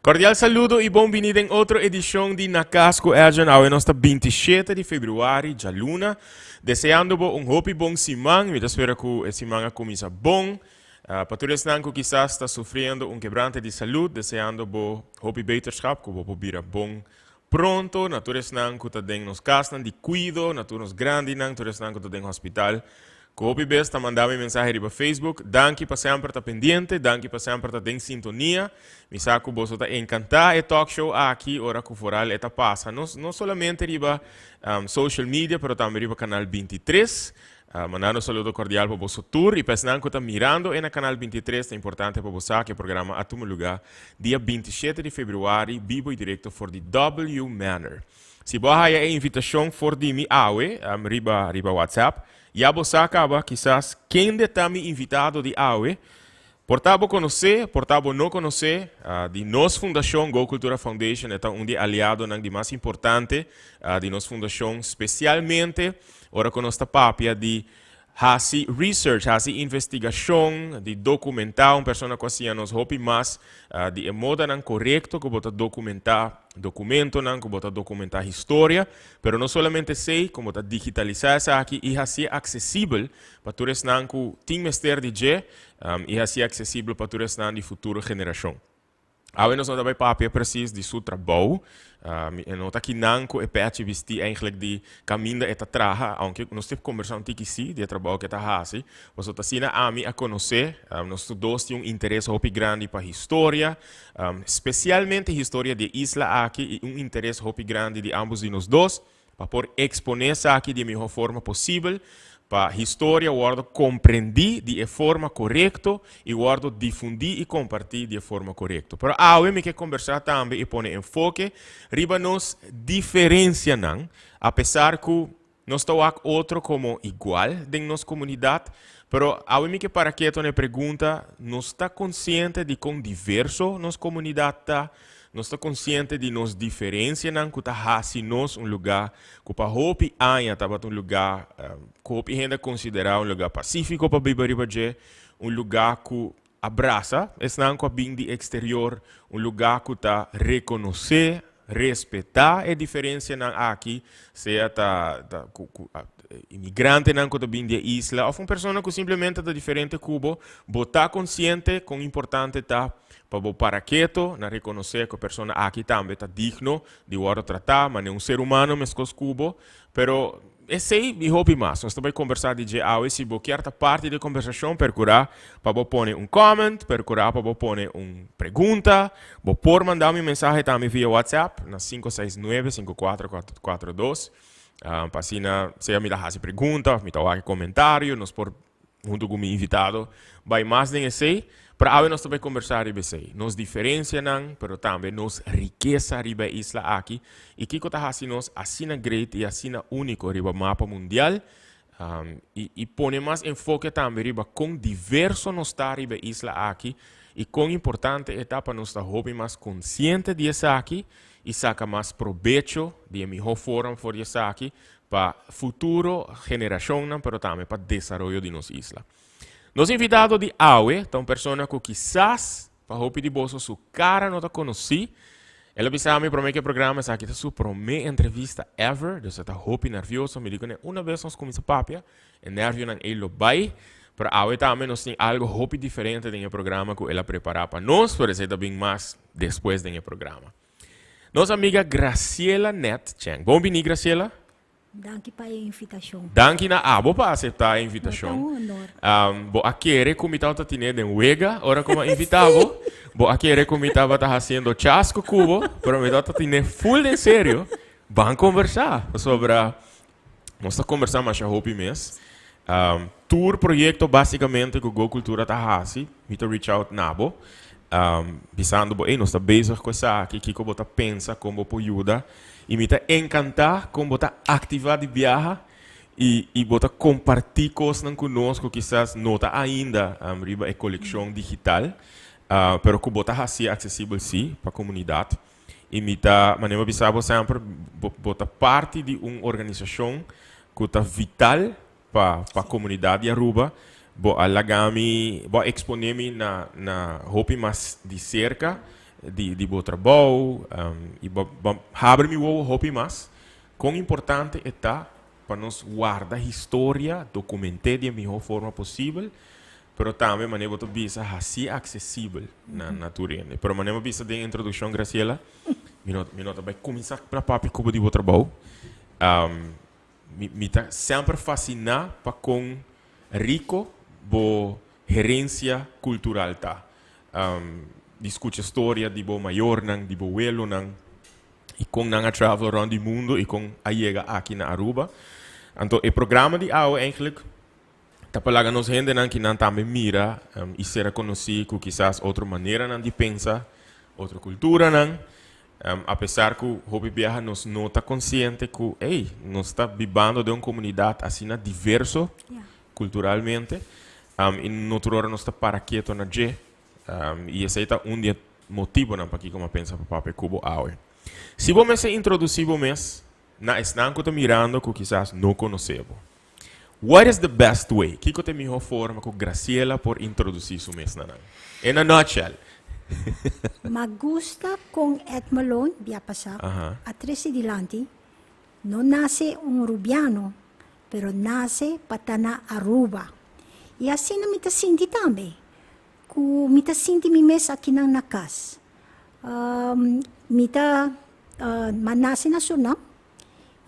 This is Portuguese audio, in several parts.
Cordial saludo e bem-vindo em outra edição de Na Casco Regional. É nossa 27 de fevereiro, já luna. Desejando-vos hopi bom semana. Eu espero que a semana comece bom. Para todos que quizás está sofrendo quebrante de saúde, desejando-vos hopi beterschap, que vos vira bom pronto. Na todos que está dentro nos casas de cuido, na todos grandes, na todos que está dentro hospital. Hopi besta mandava mensagem para Facebook. Danke para sempre estar pendiente, danke para sempre estar em sintonia. Me saco você está encantado e talk show aqui ora que foral eta passa. Não somente riba social media, mas também riba canal 23. Mandando um saludo cordial para você tour e pensando que está mirando na canal 23 é importante para você que o programa a todo lugar dia 27 de fevereiro vivo e direto for the W Manor. Se você tem a invitação for de mi awe riba WhatsApp. Já você acaba, quizás, quem está me invitado de AUE, portava conhecer, portava não conhecer, de nossa fundação, Go Cultura Foundation, é um aliado de mais importante de nossa fundação, especialmente, ora com nossa papia de fazer research, fazer investigação, de documentar uma pessoa que assim nos hopi mais de modo não correto que bota documentar documento não que bota documentar história, pero não somente sei como bota digitalizar essa aqui e fazer acessível para todos não que tem mestre de je e fazer acessível para todos não de futura geração. Agora nós não papia preciso de seu trabalho. Não está aqui não que é parte vestir eigenlijk de caminho eta traha, aunque nós temos conversão tiki si de trabalho que está fazendo. Você está sendo a mim a conhecer. Nós dois temos interesse muito grande para a história, especialmente a história de isla aqui e interesse muito grande de ambos de nós dois para poder exponer essa aqui de melhor forma possível. Para a história, guardo compreender de forma correta e guardo difundir e compartilhar de forma correta. Pero agora me quer conversar também e pôr enfoque riba nos diferença não, apesar que nós estamos outro como igual em nossa comunidade, pero agora me quer para que tu me pergunta, nós está consciente de quão diverso nossa comunidade está? Nós estamos conscientes de nossa diferença, não que está nós um lugar que para hopi ainda estava um lugar que hopi ainda considerar um lugar pacífico para viver, um lugar que abraça, esse não que vem de exterior, um lugar que está reconhecer, respeitar a diferença não aqui, seja imigrante não que está vindo de isla, ou uma pessoa que simplesmente está diferente cubo, botar consciente com importante está para quieto, na reconhecer que a pessoa aqui também está digno de ser tratar, mas é um ser humano, mas com cubo, pero esse aí me houve mais. Nós também conversar de hoje, se você quer parte da conversação, procurar para pôr comment, procurar para pôr pergunta, por mandar uma mensagem também via WhatsApp, na 569-54442. Para assim, se me dá pergunta, me dá comentário, nós por junto com o meu invitado, vai mais nem esse. Para agora nós também conversar sobre isso. Nos diferença não, mas também nos riqueza riba isla aqui. E que está fazendo nós assina great e assina único riba mapa mundial. E põe mais enfoque também riba com diverso nos está riba isla aqui. E com importante etapa nós está hobby mais consciente de isso aqui e saca mais proveito de melhor forma for isso aqui para futuro geração, mas também para desenvolvimento de nossa isla. Nosso invitado de hoje é uma pessoa que quizás, para o de bolso, sua cara não está conhecida. Ele avisou-me para mim que o programa é a sua primeira entrevista ever. Então, está muito nervioso. Me digo, uma vez nós começamos a papia, é nervioso não ele vai. Para hoje também nós temos algo muito diferente no programa que ele preparou para nós, por isso também mais depois do programa. Nossa amiga Graciela Net Chang. Bom-vindo, Graciela. Danke para a invitação. Danke na abo para aceitar a invitação. É um honor. Bo aquele comitado tá tendo em Wega, ora como invitado. Bo aquele comitado tá fazendo chasco cubo, pero me tá tendo full em sério. Vamos conversar sobre nós tá conversando mais a hope mês. Tour projeto basicamente que o Go Cultura tá fazendo, me tá reach out nabo. Pensando, nós tá bezig com isso aqui, que como tá pensa como pode ajudar. E me está encantar como está ativar de viagem e bota compartilhar coisas conosco, quizás não está ainda riba a coleção digital, pero que bota assim acessível sim para a comunidade. E me está, maneira bisabo sempre bota parte de uma organização que está vital para a comunidade de Aruba. Bo alagami, bo exponemi na hopi mais de cerca di bo trabalho, e abre mi wo hopi mas, quão importante está para nós guardar a história, documentar de melhor forma possível, pero também maneira to bisa assim acessível na natureza. Pero maneira bisa de introdução Graciela, minota vai começar para papi como de bo trabalho. Me tá sempre fascinar para com rico bo herência cultural tá. Discute história de bo maior nang, de bo welo nang, e com nang a travel around the mundo e com a chega aqui na Aruba. Então, o programa de AO eigenlijk tapalaga nos gente nang que não também mira e será conhecido com quizás outra maneira nang de pensar, outra cultura nang. Apesar que o hobby viaja nos nota consciente que nós está vivendo de uma comunidade assim diverso culturalmente e noutra hora nós está para quieto na G e esse é um dia motivo para que como pensa para papai cubo aue. Se você se introduzir você na estão que mirando que quizás não conhecemos. What is the best way? Que é a melhor forma que Graciela por introduzir su mês na in a nutshell. Magusta kung etmalon, biya pasa, at resi dilanti, no nase un rubiano, pero nase patana Aruba. E assim na mita sinti tambe. Ku mita sinti mi mes aqui nang nakas. Mita manase na sunam.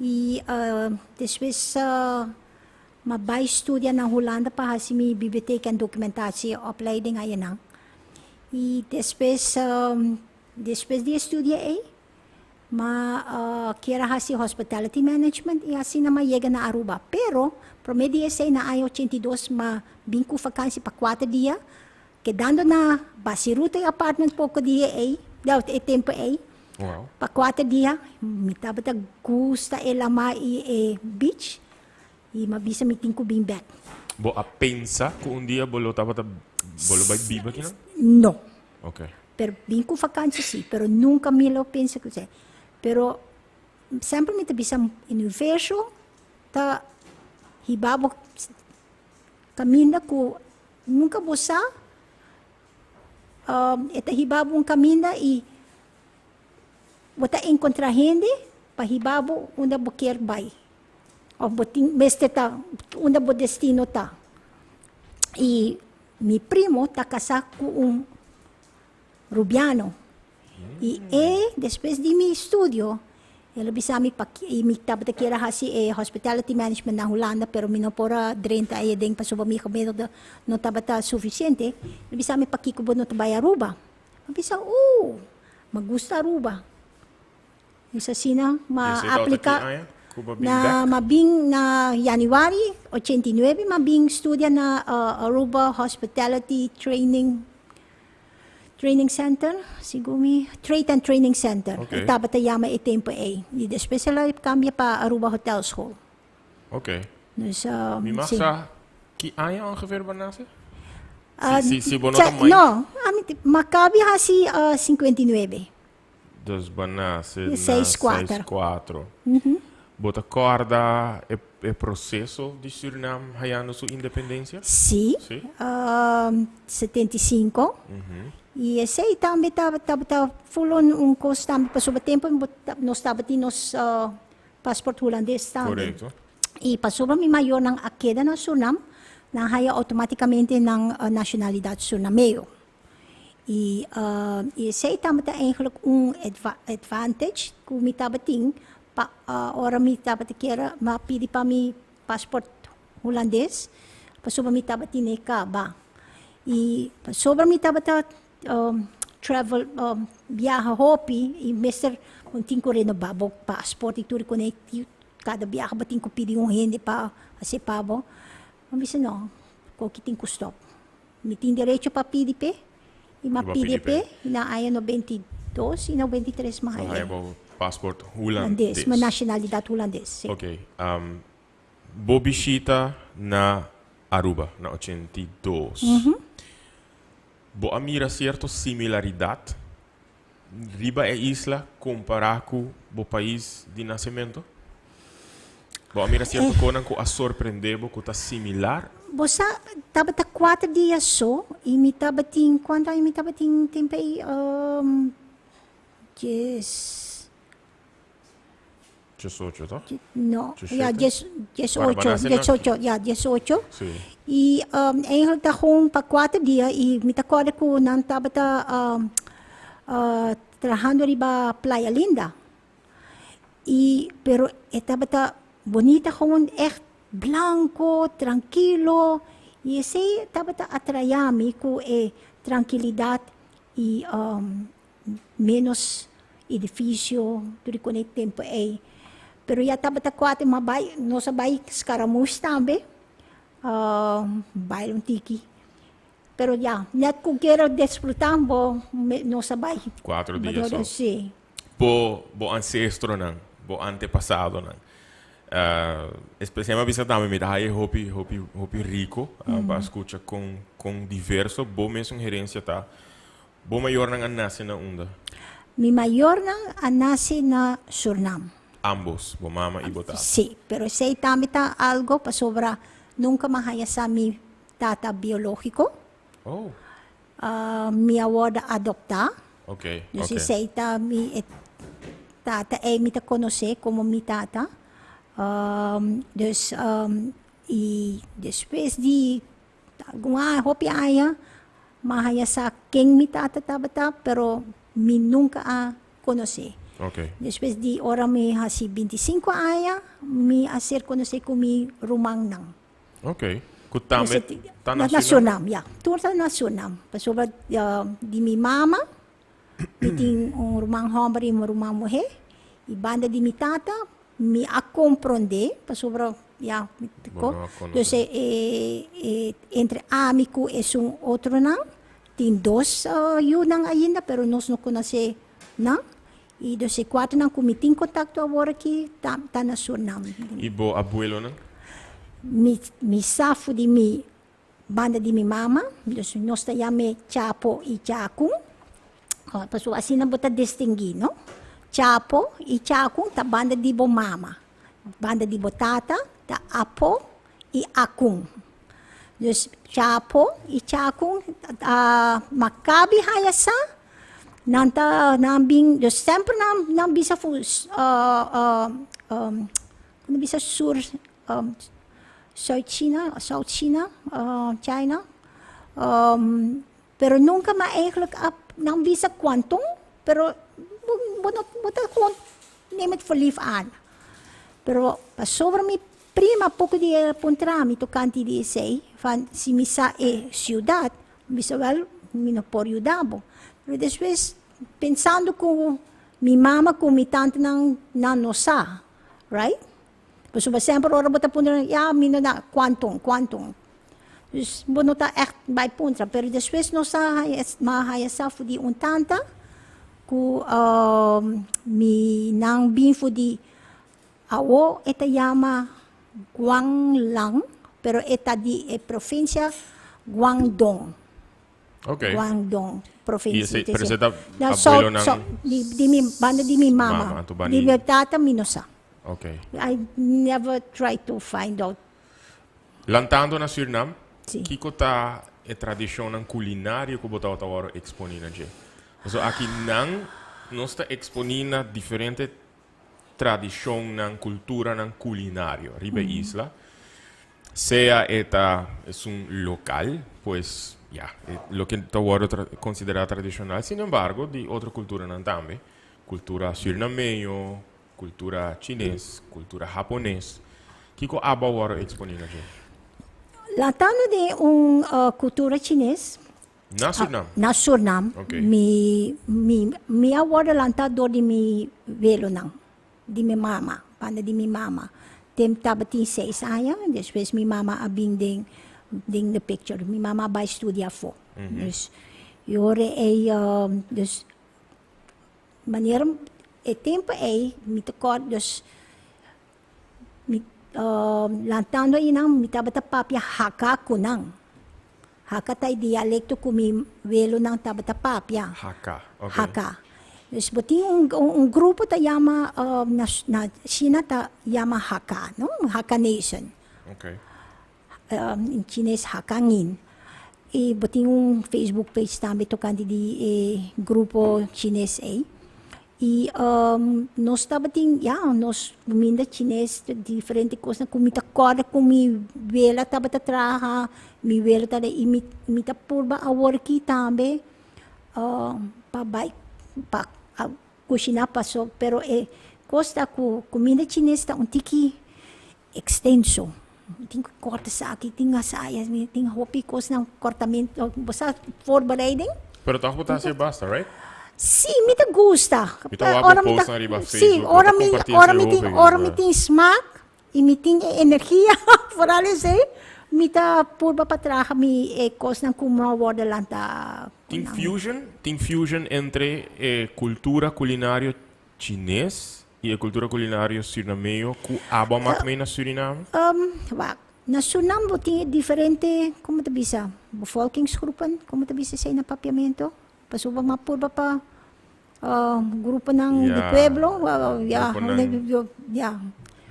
E depois mabay studia na Holanda pa hasi mi biblioteca en documentatie opleiding ayanang. E depois de estudar quero fazer hospitality management e assim não chega na Aruba. Pero, promedio na ay 82, vim com vacância para 4 dias, quedando na basiruta e apartment pouco dia tempo para 4 dias, me tava gusta elama e beach e mabisa me tinko bim back. Bo a pensa que dia bolo tava bolo vai viva aqui não? No. Okay. Pero vim com vacância sim, pero nunca me lo pensa que sei. Pero sempre me tabisa universo ta hibabo caminho que nunca bosa eta hibabo caminho e bota encontrar gente para hibabo onde boquer vai. O botin meste ta onde bo destino ta. E mi primo está casado com rubiano. E depois de meu estudo, ele bisa me estava a querer fazer hospitality management na Holanda, pero me não pora 30 aí dentro para subir comigo não estava suficiente. Ele bisa me pakiko bo no tabay Aruba. Eu bisa, magusta Aruba. Isa sina ma-aplika na mabing na January 89 mabing studia na Aruba Hospitality Training Center, sigumi Trade and Training Center. Okay. Estava tayama e tempo e depois ela cambia para Aruba Hotel School. Okay. Dus Mi massa que ano ongeveer banase? Si no, Maccabi hasi 59. Dus banase 6-4. Bota corda e processo de Suriname hayando sua independência? Sim. 75. E esse aí também estava full on curso também passou o tempo nós estava tendo nos passaporte holandês também. Correto. E passou para mim maior ng akeda na Suriname na haya automaticamente ng nationalidade surinameo. E esse aí também eigenlijk advantage kung mi estava tendo ora mi estava queira mapili pa mi passport holandês passou para mi estava tendo ba. E passou para mi estava travel viaja hopi e mister kung tinko rin na babo passport e tudo connect cada viaja ba tinko pili yung hindi pa kasi pabo mabisa no ko tinko stop mi tin direito pa PDP e ma PDP na aya no 22 e no 23 mahaya passport holandês ma nacionalidade holandês ok bobishita na Aruba na 82 Bo amira certa similaridade riba e isla comparar com o país de nascimento? Bo amira certa coisa que a surpreender que está similar? Bosa taba 4 dias só e me taba tin quando aí me taba tin tempo 10, 18, ¿no? no, 17? ya, 18, Para 18, ya, 18. Sí. Y eigenlijk tahong pa 4 dias y me acordo que não estava trabajando riba Playa Linda. Pero estaba bonita gewoon echt blanco, tranquilo. Y ese estaba atrayami con tranquilidad y menos edificio durante o tempo aí. Pero ya estaba quase mabay, nossa bay escaramouche também. Baile um tiki. Pero ya, net kung quero desfrutar bo nossa bay. 4 dias só. Sim. Bo ancestro nan, bo antepasado nan. Especialmente bisa também me dá aí hopi rico, para escutar com diverso, bo mesmo gerência tá. Bo maior nan nasce na onda. Mi mayor nang anasi na Suriname. Ambos, bo mama e bo tata. Sí, pero sei também tá algo pa sobra nunca mahaya sa mi tata biológico. Oh, Mi awoda adopta. okay, Dus okay. sei ta mi tata mi ta conhece como mi tata. E depois de alguma hopi aya mahaya sa quem mi tata tabata, pero mi nunca a conhece. Okay. Depois de ora mi hasi 25 aya, mi aser conhece com mi rumang nang. Okay. Kutame, tá Na nacional. Suriname, ya. Turta na Suriname. Pasoba di mi mama, miting rumang homem e rumang mulher, e banda de mi tata, me a compreender, pasoba, ya, Bueno, dus entre amigo é outro não, tem dois yun nang ainda, pero nós não conhece não, e dos quatro nang kumiting contato agora aqui, tá na Suriname. E bo abuelo nan? Mi safo di mi banda di mi mama, dus nós tayame Chapo e Chakung. Paso assim na bota distinguir, no? Chapo e Chakung ta banda di bo mama. Banda di bo tata ta Apo e Akung. Dus Chapo e Chakung makabi hayasa nanta nambing dus sempre nam bisa fu bisa sur South China, China. Pero nunca eigenlijk nang bisa kwantong, pero buta gewoon neem het voor lief aan. Pero pas sobre mi prima pouco de puntrami to kanti di sei, van si misa ciudad, bisa wel mino por yudabo. Pero después pensando com mi mama com mi tante nang nanosa, right? Dus we sempre ora bota puntra, ja, mino na kwantong. Dus bono ta echt bij puntra, pero después no sa mahaya sa fu di un tanta, ku mi nang bin fu di awo eta yama Guanglang, pero eta di provincia Guangdong. Okay. Guangdong provincia. Pero se ta Na abuelo nan... di mi banda di mi mama. Mama, tu bani. Di mi tata minosa. Okay. I never tried to find out. Lantando na Suriname, Sì. kiko ta e tradisyon culinario ko bota tawaro exponina je. So aqui nang nos ta exponina diferente tradisyon ng kultura ng culinario ribe isla. Sea es un local, pues ya, lo que tawaro considera tradicional. Sin embargo, di otra cultura nan tambe, cultura surinameño, cultura chinês, cultura japonês. Kiko aba waro exponina je. Latano de cultura chinês. Na Suriname. Na Suriname. Okay. Mi award lantado de mi velo nang. Di mi mama. Banda di mi mama. Tem tabati 6 anos. Depois mi mama abing ding the picture. Mi mama vai estudar fo. Dus yore dus maneira tempo mi tekor dus lantando inang mi tabata papia haka kunang. Haka tay dialekto kumi velo ng tabata papia. Haka. Okay. Haka. Dus buting grupo ta yama na China ta yama Haka, no? Haka Nation. Okay. In Chinese Hakangin. Buting Facebook page tambe to kandi di grupo Chinese E nós nós comida chinês, diferente coisa, comida corda, comi vela, tava traha, mi vela tada imita purba a worki também, pa cozinhar passou, pero costa comida chinês tá tiki extenso. Tem que corta sa aqui, tem as aias, tem hopi coisa ng cortamento, basta voorbereiding. Pero toch botar se basta, right? Sim, me gusta. Então, ora post na riba sim, Facebook. ora me tem smaak, e me tem energia, vooral is me tá purba patraha, me coisa ng kumawada lang ta. Tem fusion entre cultura culinária chinês e a cultura culinária surinameo que aba makmei na Suriname? Na Suriname tem diferente, como te bisa, bevolkingsgroepen, como te bisa sa papiamento. Pasubang mapurba pa grupo ng de pueblo,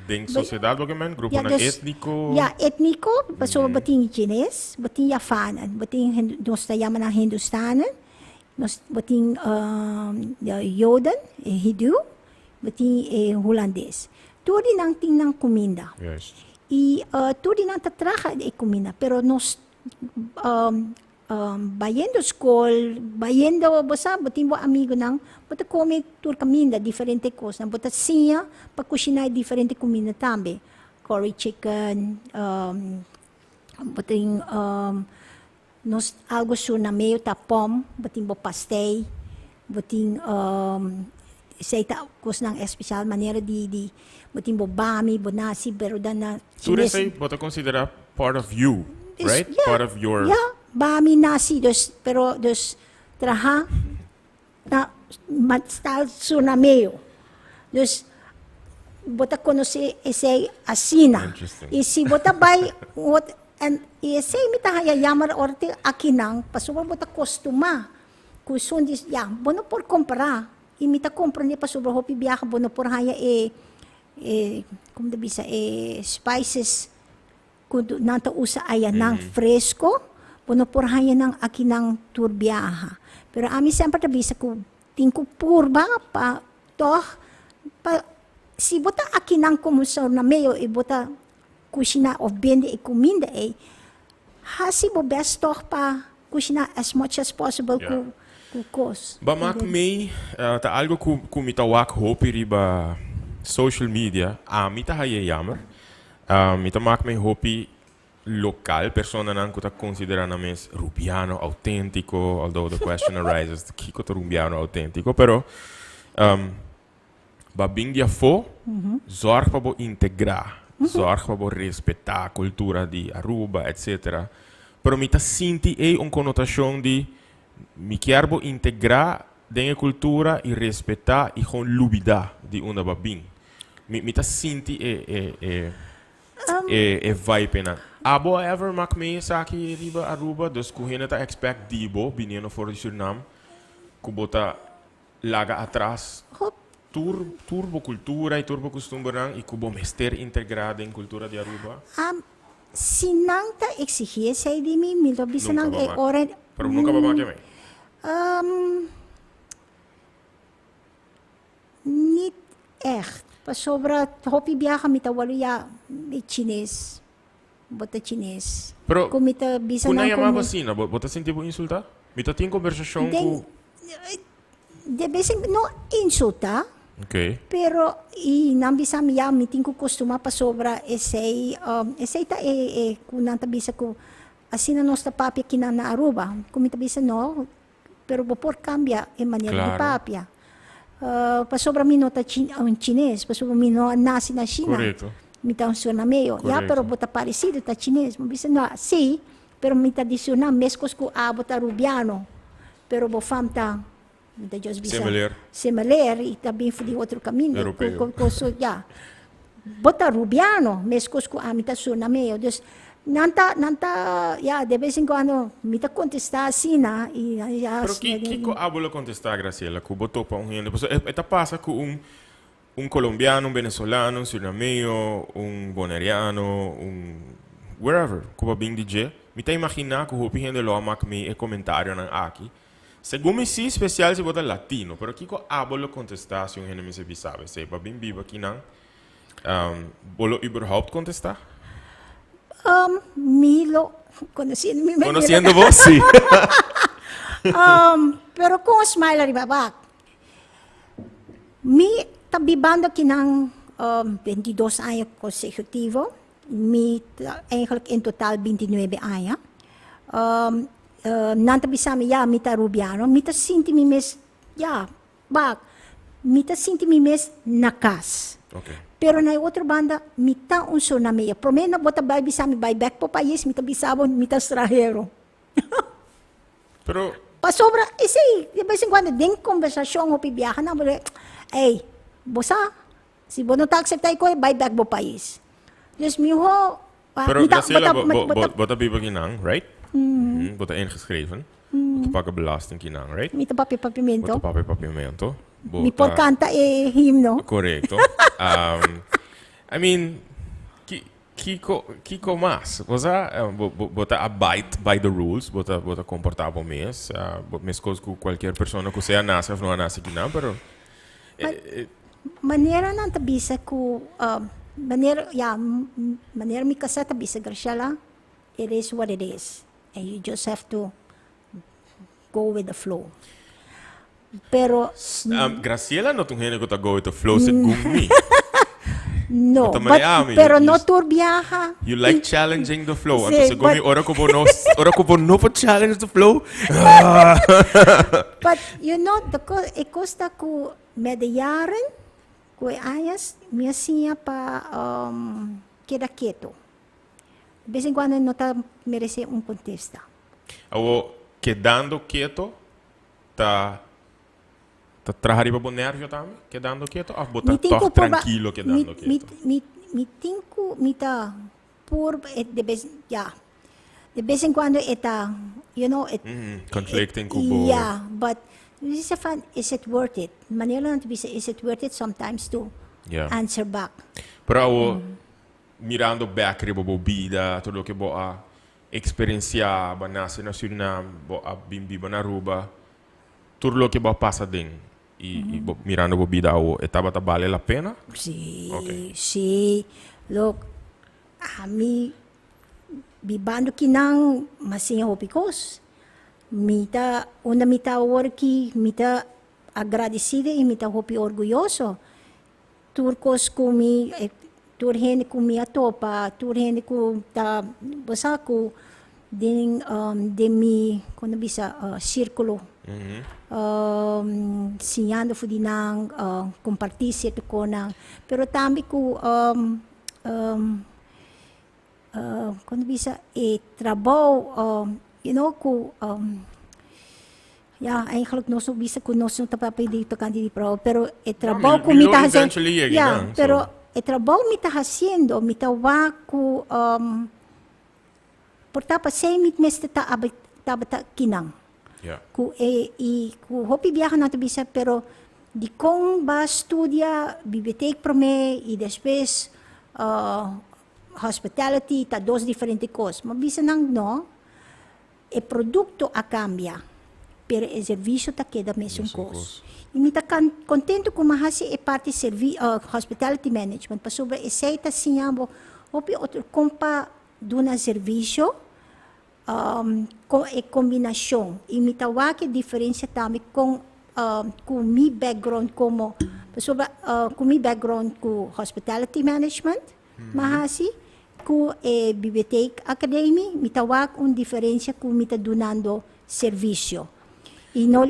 Ding sociedade bagaimana? Grupo ng etniko? Etniko, pasubang bating Chinese, bating Yafanan, bating nos tayaman ng Hindustanan, nos bating Yodan, Hindu, bating Holandes. Tuwari nang tingnan kuminda. Yes. Tuwari nang tatraha kuminda, pero nos bayendo school, bayendo basta bating amigo ng bota come tur caminda diferente coisa, bota siya pa kusinay diferente comida tambe, curry chicken, bating nos algo Surinameo tapom, bating bo pastel, bating say ta coisa ng especial maneira de bating bo bami, bo nasi, pero na Tudo isso aí bota considerar part of you, right? Yeah, part of your bami nasi pero traha na matstal Surinameo. Bota conocer esse asina. E se bota bay esse mita hayayamar orte akinang pasuba bota costuma kusundis bono por comprar imita compra ni pasuba hopi biyaha bono por haya como de bisa spices kundo nanta usa aya ng fresco bono por haya ng akinang turbiyaha. Pero ami sempre tabisa ko tingko purba pa si bota akinang kumusaw na mayo bota kusina of bende kuminda hasi bo best toch pa kusina as much as possible ku kos. Ba mak may ta algo ku mitawak hopi riba social media mita hayayamar mita mak may hopi local persona nan kuta considera na mes rubiano autentico, although the question arises kiko to rubiano autentico, pero babing dia fo zorg pa bo integrar, zorg pa bo respeitar a cultura de Aruba, etc. Pero mita sinti connotação de mi quer bo integrar den cultura e respeitar e con lubida de una babing. Mita sinti vibe na. Abo ever mak me sa aqui riba Aruba, dus kuhina ta expect dibo bineno for the Suriname, kubota laga atrás. Turbo cultura e turbo costumbrang e kubo mester integrado em cultura de Aruba. Sinang ta exigir sa di mi milo bisa nang oren. Pero nunca ba makya may? Niet echt. Pasobra hopi biya kami tawaluya Chinese. Bota Chinese. Pero kumita bisa kuna nang yama basina, bota senti bo insulta? Mita ting conversation ku de basic no insulta. Okay. Pero nambisa miya miting ko kostuma pa sobra essay ta kunang tabisa ko asina nos ta papia kina na Aruba kumita bisa no pero por cambia maniera di papia pa sobra minota chinese pa sobra minota nasi na China corretto mita un Surinameo pero bota parecido ta chinese mo bisa no si pero mita di Suriname meskos ko abota rubiano pero bo famta similar e também foi de outro caminho. Bota rubiano, mescos com a mita Surinameo. Dus, nanta, de vez em quando, mita contestar assim, na. Pero que abuelo contestar, Graciela, que botou para gente. Esta passa com colombiano, venezolano, Surinameo, boneriano, wherever, que va bem DJ. Mita imaginar que o hopi gente lo amak me comentário na aqui. Según mi sí especial si vota latino, pero Kiko hablo contestación en mi se sabe, se va bien vivo aquí nan. ¿Bolo überhaupt contestar? Milo, conociendo mi Conociendo vos, sí. pero com smile arriba bak. Mi tabibando aqui ng 22 anos consecutivo. Mi eigenlijk in totaal 29 anos. Nanta bisami ya mita rubiano, mita sinti mi mes ya bak. Mita sinti mi mes nakas. Okay. Pero na outra banda, mita unso na meia. Promena bota bay bisami bay back po país, mita bisabo, mita estrangeiro. Pero Pasobra, de vez em quando, tem conversação, o pibiyahan na, hey, bosa, se você não está aceitar ko, vai back mo país. Diyos miho, Pero Graciela, bota biba kinang, right? Bota ingeschreven. Bota pakken belasting kinang, right? Mita papimento. Bota papimento. Mi porcanta himno. Correcto. I mean, Kiko mas. Bota abide by the rules, bota comportavo mes. Mes coisas com qualquer pessoa que seja nasce ou não nasce kinang, pero Maneira não tabisa ko, maneira mi kasa tabisa Graciela, it is what it is. And you just have to go with the flow. Pero, Graciela não tem gente que tá go with the flow según me. no, But but, Miami, pero you- no turbiaha. You like challenging the flow. Sí, Anto según me, but- ora ko po no po challenge the flow. But you know, e costa ko medayaren, ko ayas, minha sinha pa queda quieto. De vez em quando não tá merece contesta. Awo quedando quieto, tá trahariba bo nervio também, quedando quieto, ou bota toch tranquilo quedando quieto. Mi tinko, mita, de vez em quando eta, you know, Conflicting kubo. yeah, but this is a fun, is it worth it? Manila lang to be say, is it worth it sometimes to Yeah. answer back? Pero awo mirando back riba bo vida, tudo que bo a experienciar, ba nasce na Suriname, bo a bimbi ba na Aruba, tudo que bo passa ding. E mirando bo vida awo, etaba vale la pena? Sí, Okay. sí. Look, mi bibando kinang masinga hopikos. Una mita worki, mita agradecida e mita hopi orgulhoso. Turcos kumi, turhene kumi atopa, turhene ku ta basaku din demi kuno bisa círculo. Sinhando fudi nang compartilhar ito ko nang pero tambi ko quando bisa trabalho you know ko eigenlijk no so bisa ko no so tapapay dito kandi pro pero trabalho ko we mita will eventually again, pero so. trabalho mita haciendo mita wa ko portapa sem mit meste ta abata kinang Yeah. ku hopi viaja na bisa pero di kong ba studia biblioteca para me e depois hospitality ta dos diferentes coisas mabisa nang no e produto a cambia pero e serviço ta queda mesmo coisa e me ta contento com mahasi e parte hospitality management pasobra e seita sinhabo hopi outro compa duna serviço combinação e me tawa que diferença também com mi background como pessoa com mi background com hospitality management mahasi com biblioteca academy me tawa diferença com me tá donando serviço e não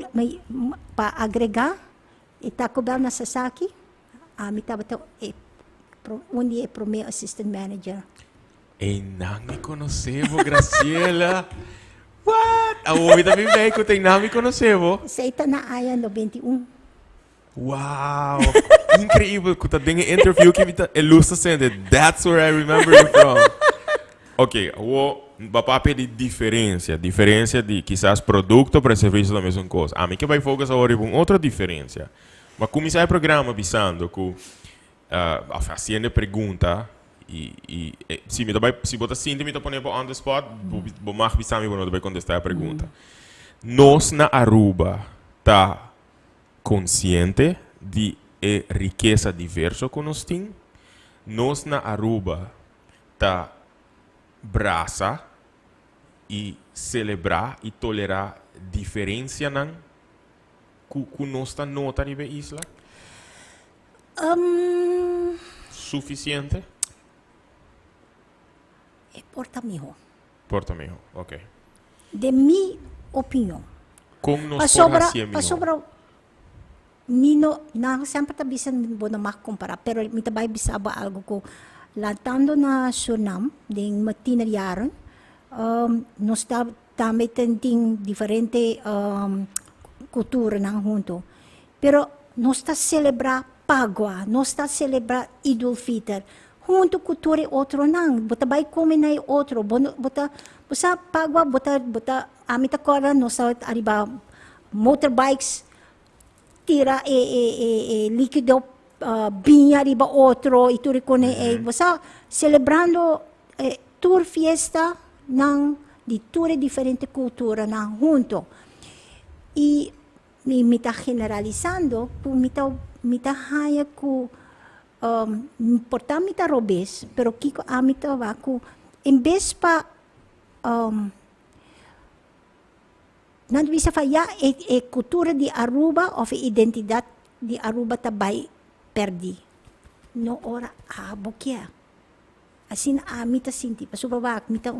para agregar e tá coberto na Sasaki me tava onde é pro meu assistant manager. Ei, não me conhecebo, Graciela. What? A homem também veio que tem não me conhecebo. Seita na aya no 21. Wow. Incrível que tá dando interview que me tá ilustra sendo. That's where I remember you from. Ok, o papel de diferença de quizás produto para serviço da mesma coisa. A mim que vai focar agora em outra diferença. Mas começar o programa avisando que fazendo pergunta e se você sinta me põe on the spot, vou mais avisar me quando vai contestar a pergunta. Nós na Aruba tá consciente de riqueza diversa que nós temos. Nós na Aruba tá braça e celebrar e tolerar diferença não que nós tá nota de isla suficiente Porta mijo. porta mesmo, ok. De minha opinião. Com nós Pa sobra, por pa sobra, mino, na sempre ta bisan mo na comparar, pero mi tabay bisaba algo ko, latando na sunam, ding matinaryaron, nos tame tenting diferente kultura ng junto. Pero nos ta celebra Pagwa, nos ta celebra Idul Fitr, junto kultura otro nang, buta bay kumi na otro, buta Pagwa, buta amita kora, nos ta ariba motorbikes, tira líquido binha riba otro ituri ko na basta celebrando tour fiesta ng di ture differente cultura na junto y mita generalizando pu mita haya ku porta mita robes pero kiko amita wa ku imbes pa non bisa faya cultura di Aruba o identidad di Aruba tabay perdi. No ora abokia. Asin amita sinti pasubawak mita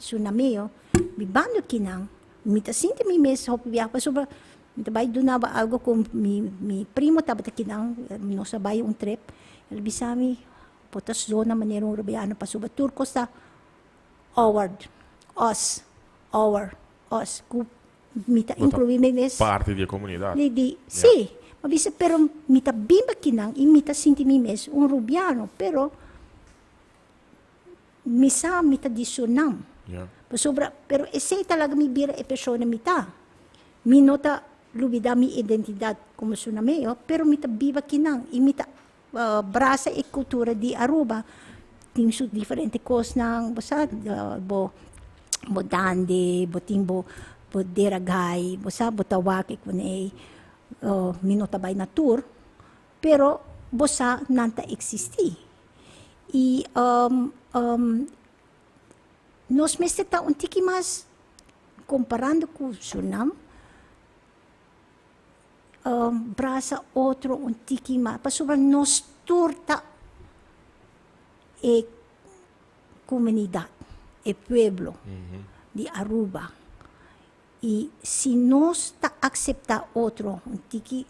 tsunamio bibando kinang mita sinti mi mes hopbiya pasuba mita bay dunaba algo kung mi primo tabata kinang no sabay un trip el bisami potas zona manero rubiano pasuba turko sa award os mita incluir mes parte da comunidade. Sì, ma visto però mita bimba kinang imita sinti mes un rubiano, però misa mita di sunam. Yeah. Sobra, pero ese talaga mi bira e persona mita. Minota lubida mi identidad como sunameo, pero mita biba kinang imita brasa e kultura di Aruba. Ting su differente cos nang basta bo dande, bo timbo bo deragay, bosa botawak ikunay minotabay na tour, pero bosa nanta existi. I nos mesteta un tiki mas comparando com Sunam, brasa otro un tiki mas, pasubra nos turta e comunidad, e pueblo di Aruba. Y si nos ta acepta otro, un tiki,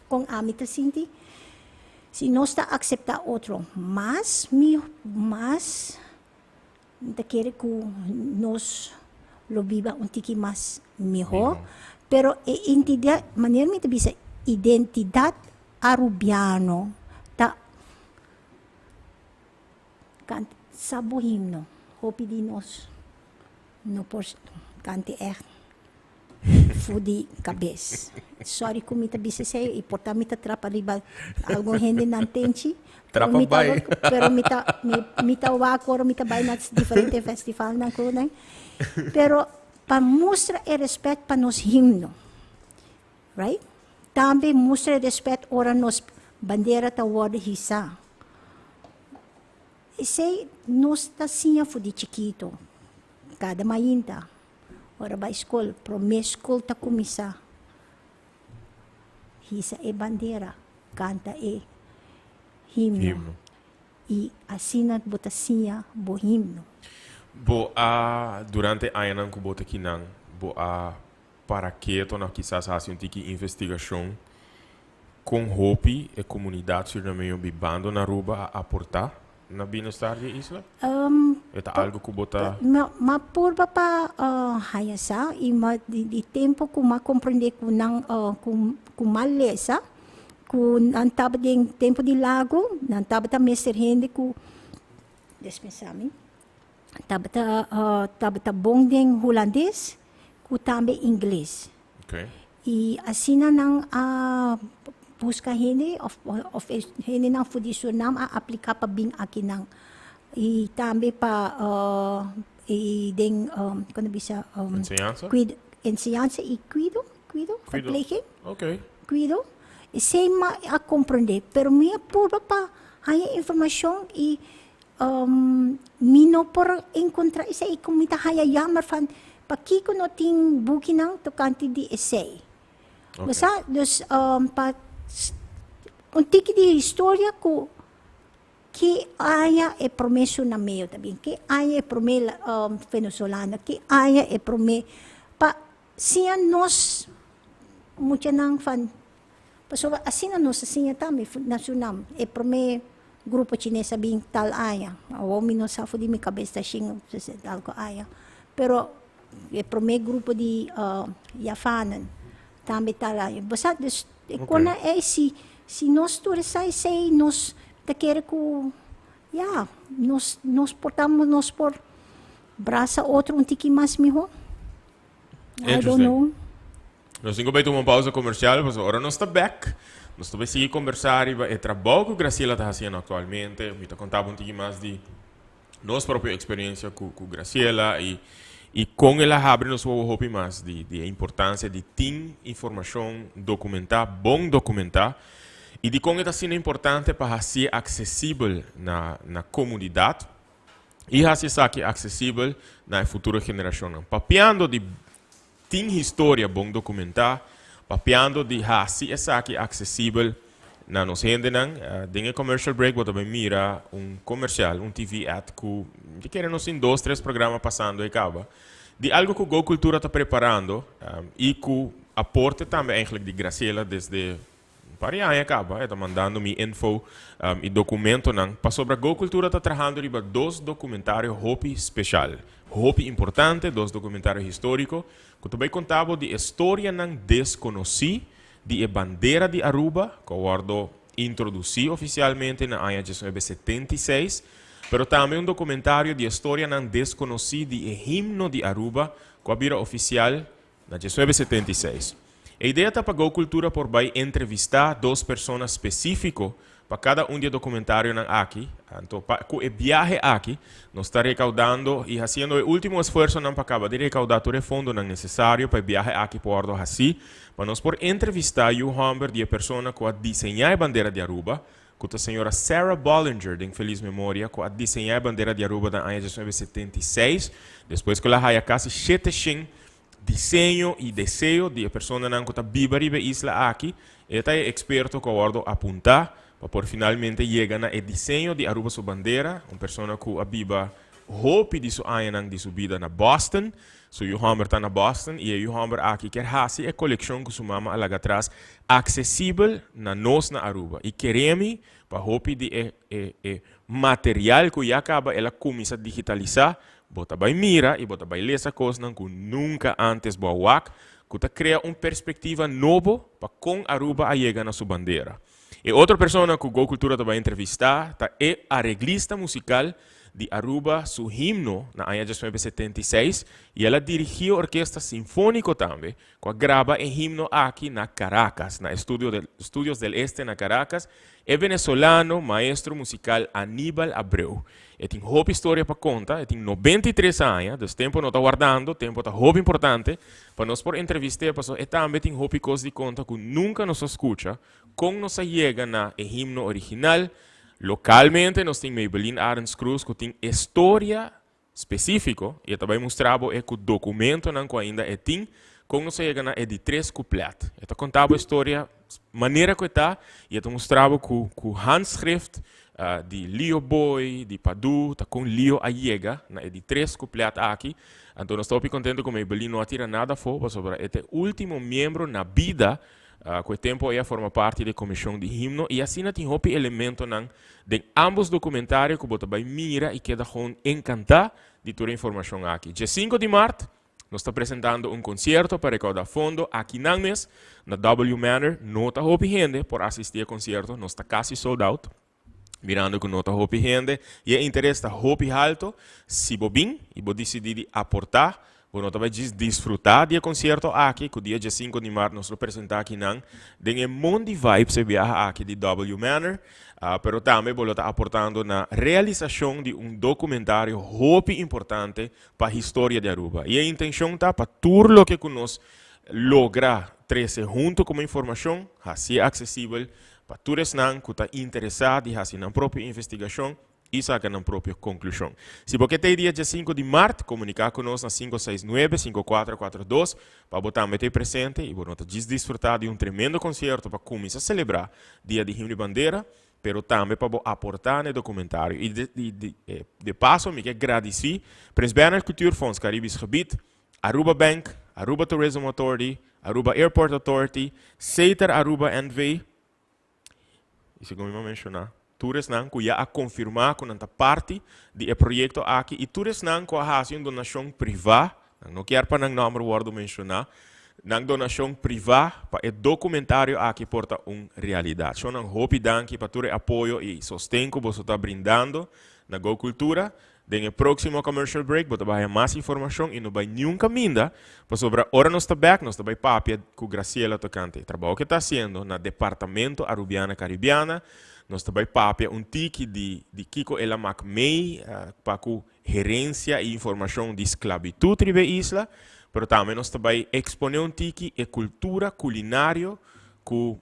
kung amita sinti, si nos ta acepta otro, mas te quiere que nos lo viva un tiki más mejor, pero identidad, manera mi te bisa, identidad arubiano, ta sa bohimno, hopi di nos, no por kanti fudi cabes. Sorry kung mita bisa sa'yo, iporta mita trapa riba algo hindi nantenchi. Trapa bay. Pero mita wako, mita bay na diferente festival ng kunay. Pero pa mustra e respect pa nos himno. Right? Tambe mustra e respect ora nos bandera ta word hisa. Say, nos ta siya fudi chiquito. Kada mayinta. Ora ba school, promes school ta kumisa. Hisa e bandera, kanta e himno. I asinat botasiya bo himno. Bo durante ayan ko bota kinang, bo para que to na quizás hace un tiki investigação com hopi e comunidade sur na meio bibando na Aruba a aportar na bienestar de isla? Eta algo que bota mapurba pa hayasa di tempo ko makomprende ko nang kung malesa kung antaba ding tempo di lago nantaba ta Mr. Hindi ko desmesami tabata bong ding Holandes ko tambe Ingles. Okay. I asina ng busca hindi of hindi ng fudisyon nam aplika pa bing akin ng itambe pa ding, quando bisa, Enseñanza? enseñanza y cuido, verpleging, Ok. cuido, e sei a compreender, pero minha pura pa haya informação e mino por encontrar isa e kumita haya jammer van pakiko no ting buki nang to kanti di essay. Ok. Basta dus pa un tiki di historia ko que haya e promesso na meio também, que haya e prome venezuelana, que haya e prome pa siya nos mucha nang fan paso assim nos assim também nacional e prome grupo chinês sabing tal aya o mino sa fo di mi cabeça xing tal ko aya pero e prome grupo di yafanan também tal aya basta e kona e si nós todos sei nos te quer ko nos portamos nos por braça outro um tiki mais mijo I don't know. Nós temos feito uma pausa comercial, mas agora nós estamos back. Nós estamos seguir conversar e trabalho que a Graciela está fazendo atualmente. Eu estou contando um pouquinho mais de nossa própria experiência com Graciela e com ela abre nos hope mais de importância de ter informação documentar, bom documentar e de como está sendo importante para ser acessível na comunidade e ser acessível na futura geração. Papiando de tem história bom documentar, papiando de hasi essa aqui acessível na nos gente tem commercial break, bota bem mira comercial, TV ad que querem nos em 2-3 programas passando e acaba de algo que o Go Cultura está preparando e que aporte também eigenlijk de Graciela desde Parian acaba, está mandando me info e documento para sobre a Go Cultura está trabalhando riba 2 documentários hopi especial, hopi importante, 2 documentários históricos que também contava de história não desconheci de bandeira de Aruba que eu introduzi oficialmente na ano de 1976, pero também documentário de história não desconheci de himno de Aruba que era oficial na 1976. A ideia está para Go Cultura por vai entrevistar 2 pessoas específicas para cada de documentário aqui. Então, com o viagem aqui, nós está recaudando e fazendo o último esforço para acabar de recaudar todo o fundo necessário para o viagem aqui por assim, para nós por entrevistar o Humber de pessoa que desenhou a bandeira de Aruba, com a senhora Sarah Bollinger, de feliz memória, que desenhou a bandeira de Aruba na ano de 1976, depois que ela haya quase 7 desenho e desejo de pessoa que está viva na isla aqui, ela é experto que eu apontar para por finalmente chegar no desenho de Aruba sua bandeira, uma pessoa que a viva hope de sua ano de sua vida na Boston, so o Humber está na Boston e o Humber aqui quer fazer a coleção que sua mama lá atrás acessível na nós na Aruba e queremos para hope de material que já acaba ela começa a digitalizar. Bota vai mira e bota vai ler essa coisa que nunca antes boa que tá cria uma perspectiva nova para com Aruba a chegar na sua bandeira. E outra pessoa que o Go Cultura vai entrevistar é a arreglista musical de Aruba, seu himno na ano de 1976 e ela dirigiu a orquestra sinfônica também, que grava o himno aqui na Caracas, na Estúdios del Este na Caracas. É venezolano, maestro musical Aníbal Abreu. E tem uma história para contar, tem 93 anos, então tempo não está guardando, tempo está muito importante, para nós por entrevistar, e também tem uma coisa de conta que nunca nos escuta, como nos chega na himno original. Localmente, nós temos Maybelline Arens Cruz, que tem história específica, e também mostrava que o documento que ainda tem, como nos chega na de 3 completo. Então, contava a história, maneira que está, e então mostrava que o handschrift de Leo Boy, de Padu, está com Leo Ayega, na de 3 completo aqui. Então, nós estamos contentes com Maybelline não atira nada fora sobre este último membro na vida. Com o tempo ela forma parte da comissão de himno e assim tem outro elemento de ambos documentários que você vai mirar e queda com encantar de toda a informação aqui. Dia 5 de março, nós estamos apresentando um concerto para recaudar fundo aqui na mês, na W Manor. Não está muito gente por assistir ao concerto, nós está quase sold out. Mirando que não está muito gente e o interesse está muito alto. Se você bem e você decidir aportar, Bueno, também desfrutar do concerto aqui, que o dia 5 de março nós apresentar aqui não, tem um monte de vibes se viaja aqui de W Manor, pero também vou estar aportando na realização de documentário muito importante para a história de Aruba. E a intenção está para tudo o que nós lograr trazer junto com informação, assim acessível para todos que estão interessados em fazer a própria investigação e sacar na própria conclusão. Se você tem dia 5 de março, comunicar conosco na 569-5442 para botar meter presente e vamos desfrutar de tremendo concerto para começar a celebrar Dia de Himno e Bandeira, pero também para aportar no documentário. E de passo, me quero agradecer para os Banner Cultuurfonds Caribisch Gebied, Aruba Bank, Aruba Tourism Authority, Aruba Airport Authority, Seiter Aruba NV, e segundo eu mencionar, todos não que já a confirmar com a parte do projeto aqui e todos não que a uma donação privada, não quero para não nome o mencionar, na donação privada para o documentário aqui porta realidade. Só não hope danke para todo o apoio e sustento que você está brindando na Go Cultura. No próximo commercial break, você vai ter mais informação e não vai nenhum caminho para sobre a hora nós está back, nós está vai papia com Graciela Tocante. O trabalho que está fazendo no Departamento Arubiana Caribiana, nós também papia tiki de Kiko Ela MacMay para com gerência e informação de esclavitud na isla, mas também nós também exponer tiki e cultura culinária com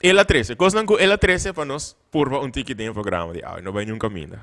Ela 13. Coisa com Ela 13 para nós purva tiki de programa de não vai nenhum caminho.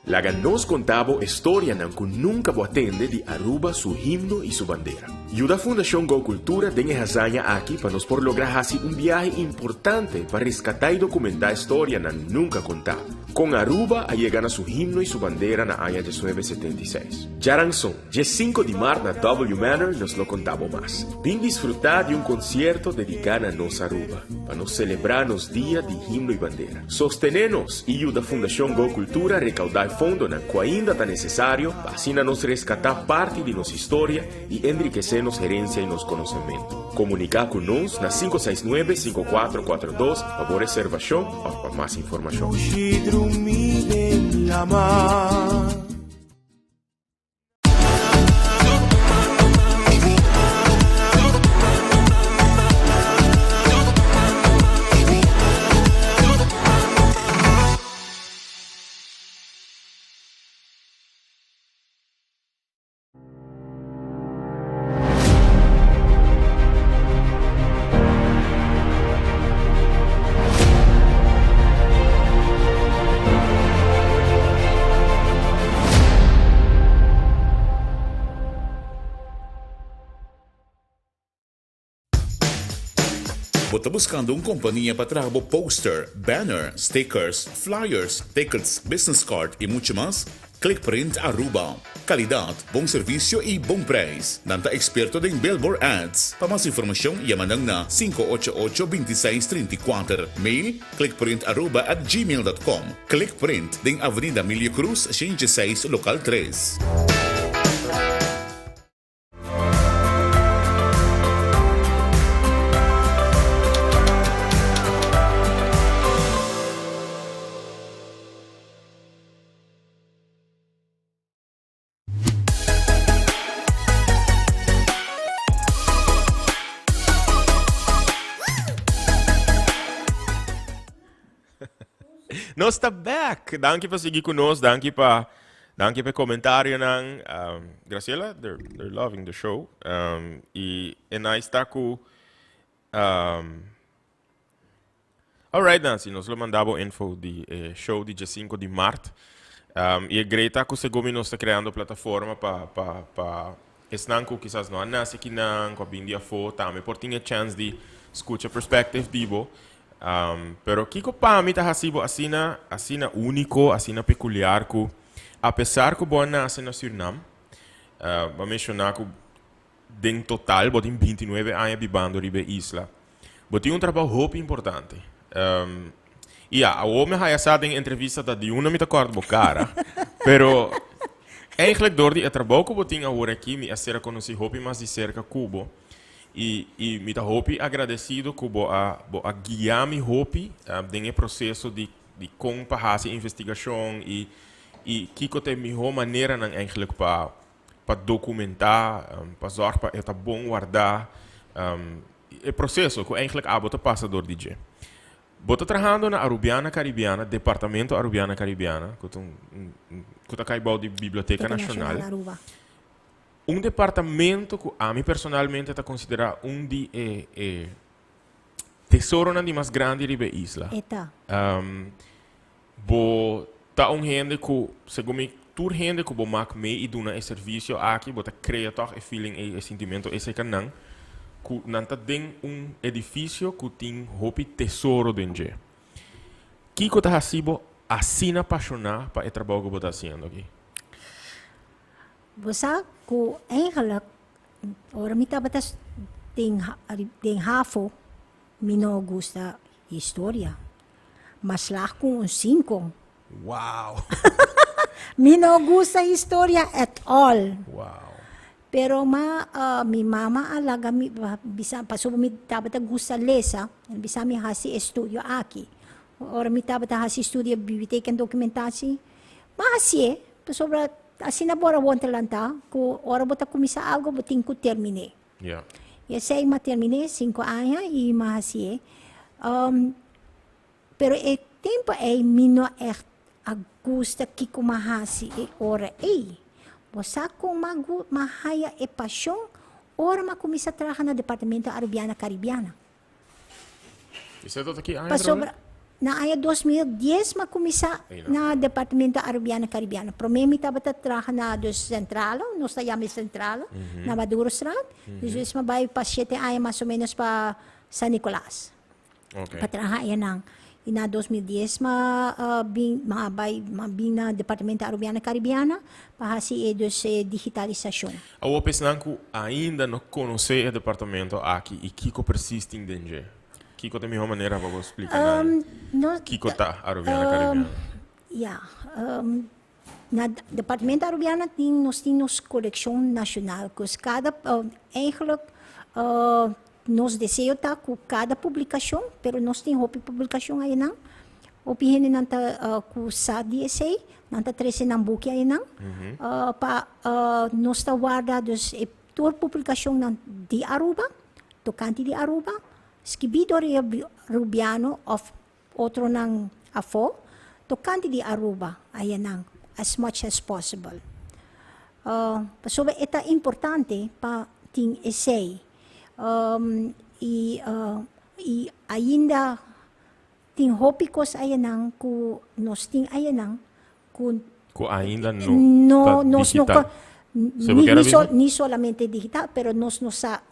Laga nos contaba historia nan que nunca bo atende de Aruba, su himno y su bandera. Y la Fundación Go Cultura tiene hazaña aquí para nos por lograr hacer un viaje importante para rescatar y documentar historia nan nunca contaba. Con Aruba a llegar a su himno y su bandera na año 1976. Yaranzón, 5 de marzo na W Manor nos lo contaba más. Vin disfrutar de un concierto dedicado a nos Aruba, para nos celebrar los días de himno y bandera. Sostenernos y ayuda a Fundación Go Cultura a recaudar fondos que ainda está necesario, para así nos rescatar parte de nuestra historia y enriquecer nuestra herencia y nuestro conocimiento. Comunicar con nos na 569-5442 para reservación o para más información. Você buscando companhia para trabalhar poster, banner, stickers, flyers, tickets, business card e muito mais? Clickprint Aruba. Qualidade, bom serviço e bom preço. Nanta experto em billboard ads. Para mais informação, yamanang na 588-2634. Mail clickprintaruba@gmail.com. Clickprint em Avenida Milio Cruz, 106, Local 3. Nós está back. Danke para seguir conosco, danke para comentário nan. Graciela, they're loving the show. E nós está com alright, Nancy, nós lhe mandamos info de show de 5 de março. E a Greta que segundo nós está criando plataforma para esnanco quizás não nasce aqui nan, com a bindia fo, também por ter a chance de escutar perspective dibo. Pero kiko para mim tá hasibo asina único, asina peculiar que apesar que boa nasce na Suriname, vou mencionar que em total botem 29 anos vivendo riba isla. Botem trabalho muito importante. E a homem já sabe em entrevista da de uma me acordo cara, pero eigenlijk door die trabalho que eu tinha agora aqui, me ser conheci hopi mais de cerca Cubo. E me tá hopi agradecido Cubo a guiar me hopi nesse processo de com para investigação e que tem melhor maneira não eigenlijk para documentar, para zorgar para é bom guardar o processo que eigenlijk abota passa door DJ. Bota trabalhando na Arubiana Caribiana, Departamento Arubiana Caribiana, que está caibal de Biblioteca Nacional. Departamento que a mim personalmente está considerado de tesouro de mais grande da isla. Eta. Tá gente que, segundo me, tur gente que maak mee e doen een serviço aqui, bota crea toch een feeling, een sentimento, esse canang. Que nanta tem edifício que tem hopi tesouro dentro. Que que tá hacibo assim apaixonar para o trabalho que você está fazendo aqui? Você que eigenlijk, ora me estava tem hafo, me não gosta história, mas lá com 5. Wow! Me não gosta história at all. Wow! Pero mi mama alaga mi bisa paso mi tabata gusta lesa, bisa mi hasi estudio aqui. Ora mi tabata hasi estudio biblioteca e documentasi. Mahasi sobra assim na bora wontelanta ko ora bota kumisa algo botin ko termine. Yeah. E sei ma termine 5 anos e mahasi. Pero e tempo e mino echt a gusta que ko mahasi e ora ei. Você com mahaya e paixão, ora ma começa a trabalhar no Departamento Arubiana Caribiana. Isso é tudo aqui, na ano 2010, ma começa no Departamento Arubiana Caribiana. Primeiro, estava trabalhando na dos Central, nós estamos Central, na Maduro Strat. Depois, ma vai para 7 anos, mais ou menos, para San Nicolas. Okay. Para trabalhar na E na 2010, bin na Departamento Arubiana Caribiana para se digitalização. Eu penso que ainda não conhece o departamento aqui e Kiko persiste em dentro. Kiko tem a melhor maneira para explicar. Kiko está Arubiana Caribiana. Na Departamento Arubiana nós temos coleção nacional, que cada eigenlijk nós desejamos tá com cada publicação, pero nós temos outra publicação aí não. Opinião não tá com SADSA, não tá 13 na book aí não. Nós tá guardados toda publicação de Aruba, tocante de Aruba, escribido Rubiano of outro nang afo, tocante de Aruba aí não, as much as possible. Sobre esta importante para ting essay. E ainda tem hópicos ayanang ku nos ting ayanang ku ainda no ni solamente digital pero nos sa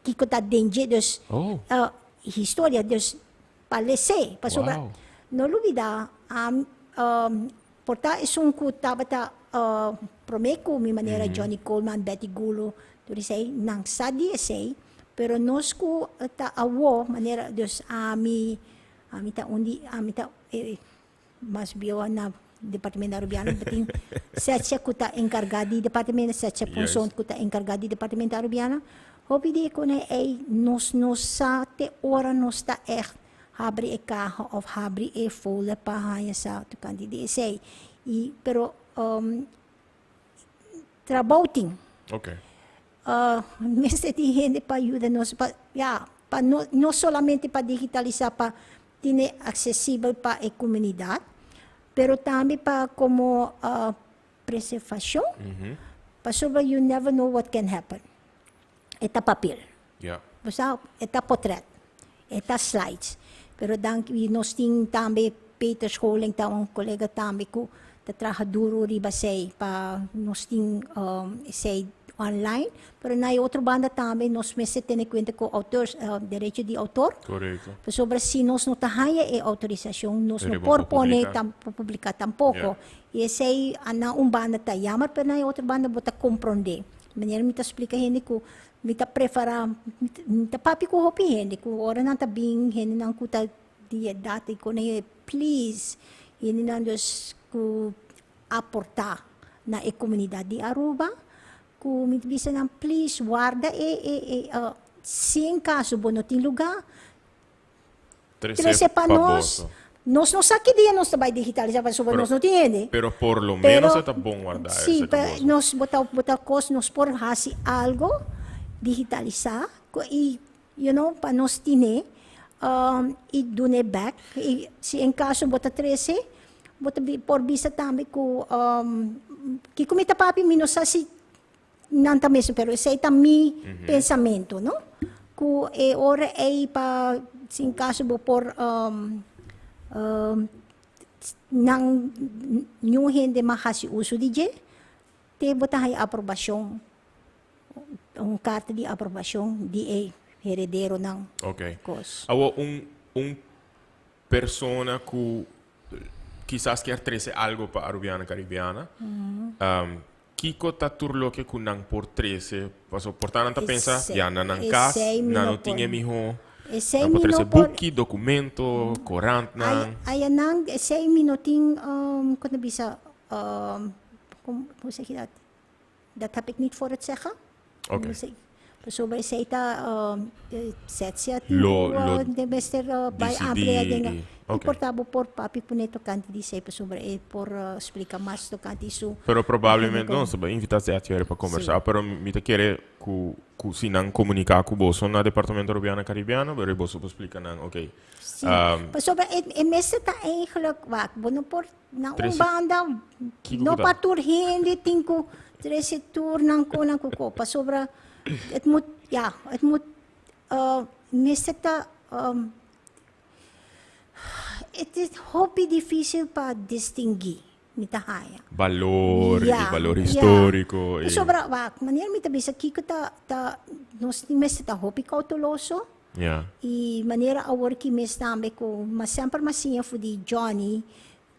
kiko ta dengue dos historia dos palese pasoba no lubida porta isung ku tabata promeco mi manera Johnny Coleman Betty Gulo to say nang sadi essay pero nos ko ta awo manera dos ami ta mas bio na Departamento Arubiano bating setcha ko ta encargadi Departamento setcha punson ko ta encargadi Departamento Arubiano hobi di ko na nos sa te ora nos ta habri e kaho of habri e fola pahaya sa to candidate say pero trabouting okay. Mestre de gente para ajudar-nos, não somente para digitalizar, para ter acessível para a comunidade, pero também para como preservação, para sobre you never know what can happen. Eta papel, eta portrait, eta slides, pero nós temos também Peter Scholing, um colega também que trabalha duro riba sei para nós temos sei online, pero na outra banda também nós me temos conta com autores, direito de autor. Correto. Sobre se nós não tahaya e autorização, nós não propone publicar tampouco. E esse aí na banda tá yamar, pero na outra banda bota compreender. Maneira me tá explica gente que me tá preparar, me tá papi ko hopi gente, que ora não tá bem, gente não kuta dia data e com please, e não dos ku aportar na comunidade de Aruba, kung mitbisa ng please, guarda se em caso bo não tem lugar, 13 para nós, nós não sabe que dia nós vai digitalizar, para sobre nós não tem, pero por lo menos é bom guardar sim, esse nós botar coisa, nós por hasi algo digitalizar e para nós ter e dune back, e se em caso bota 13, bota por bisa também com que comita papi minus si nanta mesmo, pero esse é também pensamento, não? Ku ora pa se em caso bo por nang new hindi mahasi uso DJ, te botahay aprobasyon, ang carta de aprobasyon, DA, heredero ng cos. Awo, persona que quizás quer trazer algo para Arubiana Caribiana, Kiko taturlo que kunang por 13, paso portanto pensa, ya nanang kas, nano tinge miho, na por 13 buki, documento, corant nang. Ayan nang 6 minuting kung nabisa kung sa hilat. Dat heb ik niet voor het zeggen. Okay. Sobre sa ita set siya de bester by amplia dinga. Importabo por papi puneto kanti di sei sobre por explica mais do kanti su. Pero probabilmente não, se invitar a tiare para conversar, pero mi te quiere ku sinang comunicar ku boso na departamento Arubiana Caribiano, pero boso explica nang okay. Sobre meste ta eigenlijk wak bono por na banda no patur hindi tingko 13 tour nang ko nang ko pa sobre het moet meestal het is hobby difícil para distinguir mitahaya. Valor, valor histórico. Sobra wak, manier mita bisa kiko ta nos meestal hobby kautuloso. E maneira awor ki mes tambe ko mas sempre masinha fudi Johnny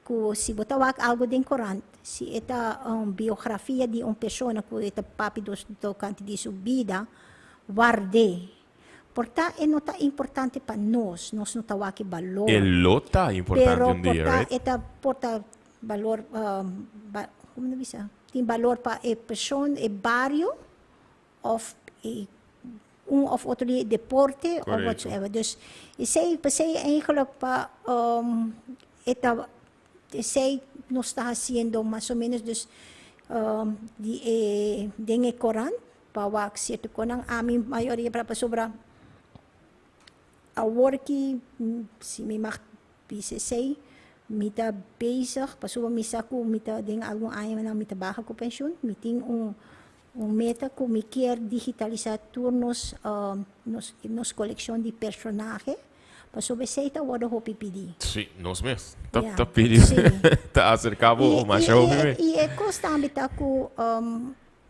ko si botawak algo din korant si eta biografia di persona ko eta papi dos do kanti di subida guarde porta e nota importante pa nos no tawaki valor lota importante pero un dia, porta right? eta porta valor como na bisa tin valor pa persona barrio of of outro deporte Correcto. or whatsoever dus isay eigenlijk pa eta sei nos está haciendo más o menos dus dinge koran pawak sito ko ng aming mayoría para sobra aworki si may PCC mita bezig pasoba misa ko mita ding algún año na mita baja ko pensyon miting meta ko mikier digitalizar turnos nos colección de personaje pasoba seita wada ho PPD. Sí, nos mes. Tá pedindo. Tá acercado o mais jovem. E constante tá com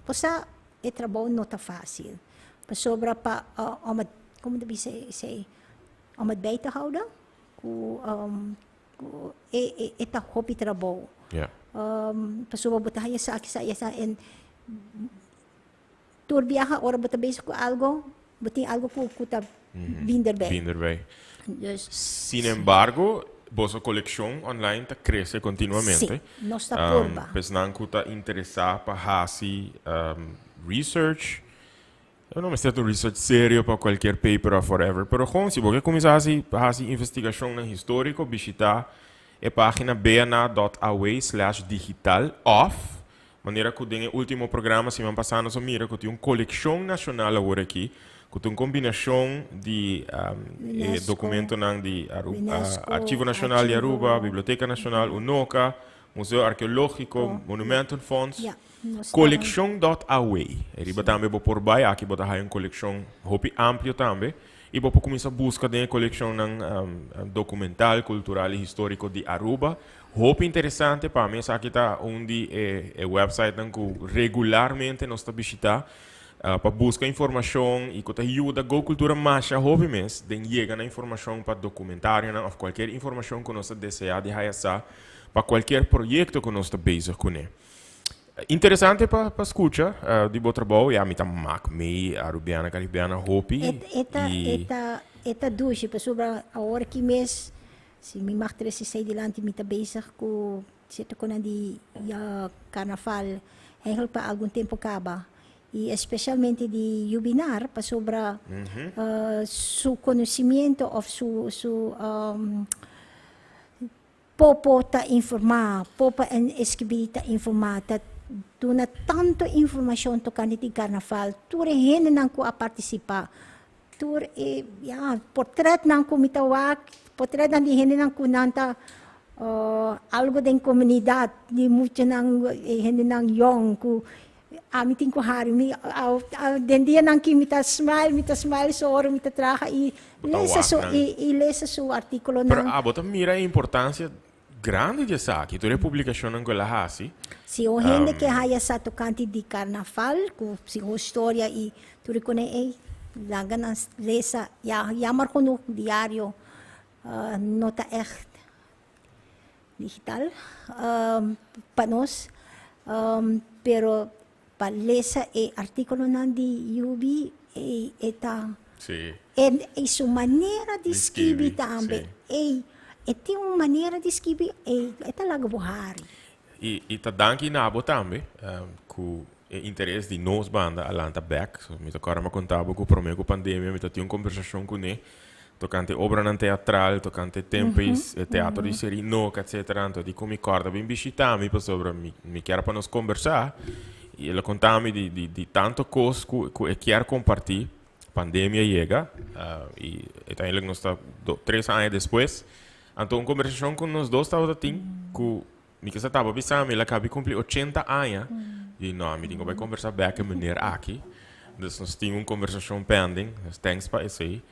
posa é trabalho não tá fácil. Pasobra pa como deve ser om het bij te houden. Eta hobby trabalho. Pasobra botahaya sa en tour viaja ora bota bezig ko algo, botin algo ko kuta binderbij. Yes. Sin embargo, vossa colección online tá cresce continuamente. Sí, no está curva. Pues nanku tá interessar para hasi research. Eu não me sinto research sério para qualquer paper ou forever, pero gewoon se você começar a fazer investigação na histórico, visitar a página bna.awe/digital off. Maneira que tem o último programa semana passada nós mira que tem uma coleção nacional agora aqui. Com uma combinação de documento de Arquivo Nacional de Aruba, Biblioteca Nacional, UNOCA, Museu Arqueológico, Monumental Fonds, coleção.awe. Riba também vou por baixo, aqui vou dar uma coleção hopi amplo também, e vou começar a buscar de coleção documental, cultural e histórico de Aruba. Hopi interessante para mim, aqui está onde é website que regularmente nós estamos visitando. Para buscar informação e que ajuda a cultura mais jovem mesmo, de chegar na informação para documentário ou qualquer informação que nós desejamos de realizar para qualquer projeto que nós estamos bezig com ele. Interessante para escutar de bom trabalho, e a mim também me Arubiana Caribiana hopi. Eta duche, para sobre a hora que mês, se me mag 36 delante me está bezig com siete ko na di carnaval, hengel pa algum tempo acaba. E especialmente de Yubinar, para sobra su conhecimento of su popo ta informar, popo en escrever ta informar, ta duna tanto informação tocante de carnaval, tur hen nang ko a participar, tur portret nang ko mitawak, portret nang di hen nang ko nanta algo da comunidade, de muito nang hen nang young ko amitin ko hari mi den dia nang ki mita smile so oro mita traga e lesa su articolo Pero nang bota mira a importância grande de aqui. Tu publicação não que lá hasi. si o gente que haya sa tocante de carnaval ku si o história e tu recone laga na lesa ya marco no diário nota echt digital panos pero palesa articolo nan di UB eta Sì. e su maniera di scrivere scrivi, tambe sì. e tem uma maneira de escrever é talaga buhari. E tá danki na abo também, com interesse de nós banda alanta back. So, me tocara me contava com promego pandemia, me tinha uma conversação com ele, tocante obra nan teatral, tocante tempos, teatro de série no, etc. Então, di come corda bem bichitami, para sobre me quer para nós conversar. E ele contava de tanto coisa que quer compartilhar. Pandemia chega, e uiteindelijk nós está 3 anos depois. Então, uma conversação com nós dois estava que me que estava pensando, ele acabou de cumprir 80 anos. E não, me digo, vai conversar bem com a mulher aqui. Então, nós tínhamos uma conversação pending. Thanks para isso aí.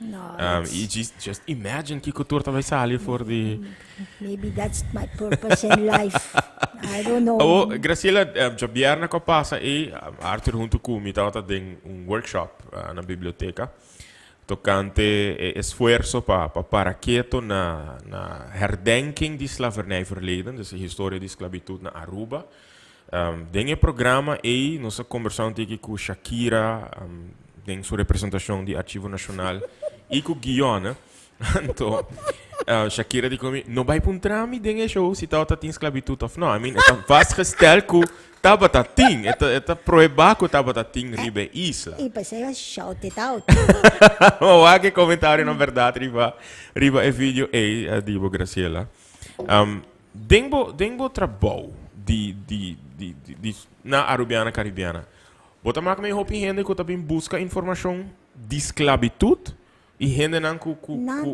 E just imagine que cultura vai sair for de... Maybe that's my purpose in life. I don't know. Oh, Graciela, já vierna que passa aí, Arthur junto comigo, estava tendo workshop na biblioteca. Tocante esforço para quieto na herdenking de slavernijverleden, dus de historie de esclavitud na Aruba. Tem programa aí, nós conversamos aqui com Shakira, tem sua representação de Arquivo Nacional e com Guiana. Então, Shakira diz comigo, não vai para um trami de show se está tem esclavitud ou não. I mean, é vastgesteld que estava tating, é proibado que estava tating ribe isla. E pensei, shout it out. Oh, que comentário na verdade riba é vídeo aí digo Graciela. Dengo trabalho de na Arubiana Caribiana. Bota mais me hopi gente que também busca informação de esclavitud e gente não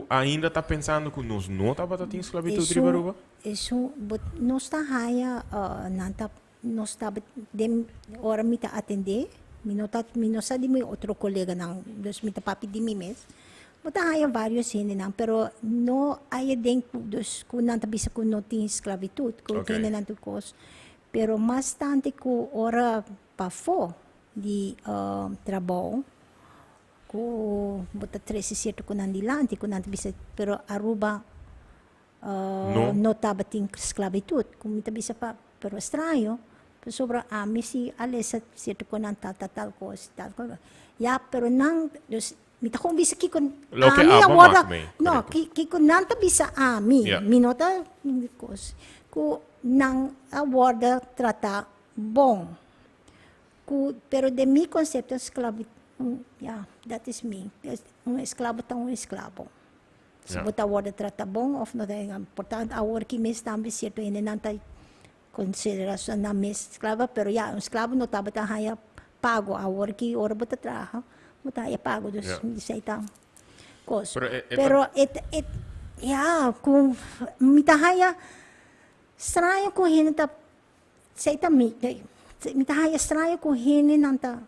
ainda está pensando que nós não estava tendo esclavitud riba Aruba. Isso, nós está haya nós está dem hora me tá atender. Minota de meu outro colega não, dos me tá papi de mim mesmo. Bota haya vários gente não, pero no haya dentro dos que não tá bisa que não tem esclavitud, que ainda não tem coisa. Pero mais tanto que hora para fora de trabalho, que bota 13 certo que não dilante, que não bisa, pero Aruba não tava tem esclavitud, como tá bisa pa, pero estranho. Sobra si alesa certo ko nan tal coisa. Ya, pero nang mita kung bisa kikon award no kikon nan ta bisa minota kos ko nang award trata bom. Pero de mi concepto esclavitud, that is me. Um esclavo tá um esclavo. Se bota award trata bom of no é importante award que mes tambi certo ene nan ta consideração na esclava, pero um esclavo não estava haya pago a hora que hora bota trabalho, bota haya pago dos seita coisa. Pero com mita haya estranho com ele tá seita mita haya estranho com ele não tá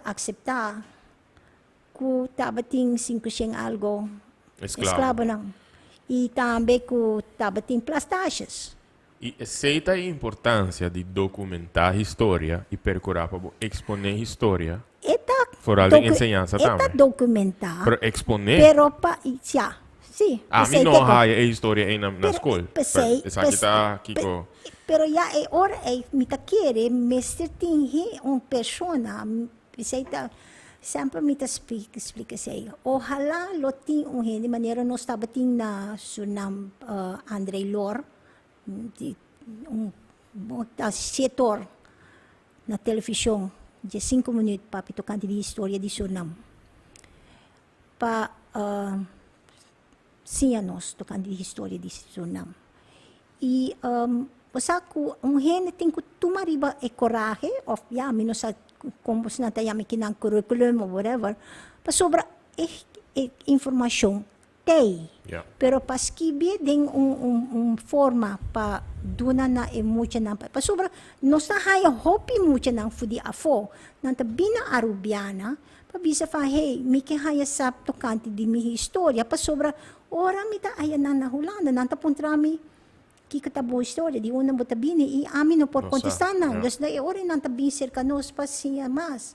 aceitar que estava tem 500 algo esclavo não e também que estava tem plastagens. E aceita a importância de documentar a história e procurar para exponer a história. Fora de ensinança também. Eta documentar. Para exponer. Pero pa sim. Mim não há a história aí na escola. Pero ora mita querer mestre tinha persona, aceita sempre mita explica sei. Ojalá lo tin gente maneira nós estava tin na sunam Andrei Lor. setor na televisão de 5 minutos para tocar de história de Suriname. Para 100 anos tocando de história de Suriname. E gente tem que tomar coragem, ou como se não tem um currículo ou whatever, para sobre informação. Yeah. Pero para escrever tem forma para donar na muito na para sobre nós está haya hopi muito na fudi afo nanta bina arubiana para bisa fa hey mi que haya sap tocante de minha história para sobre ora mi ta aya na Holanda nanta puntrami que tá boa história de uma bota bini e amin no por contestar não das daí ora nanta bin cerca nos pasia mas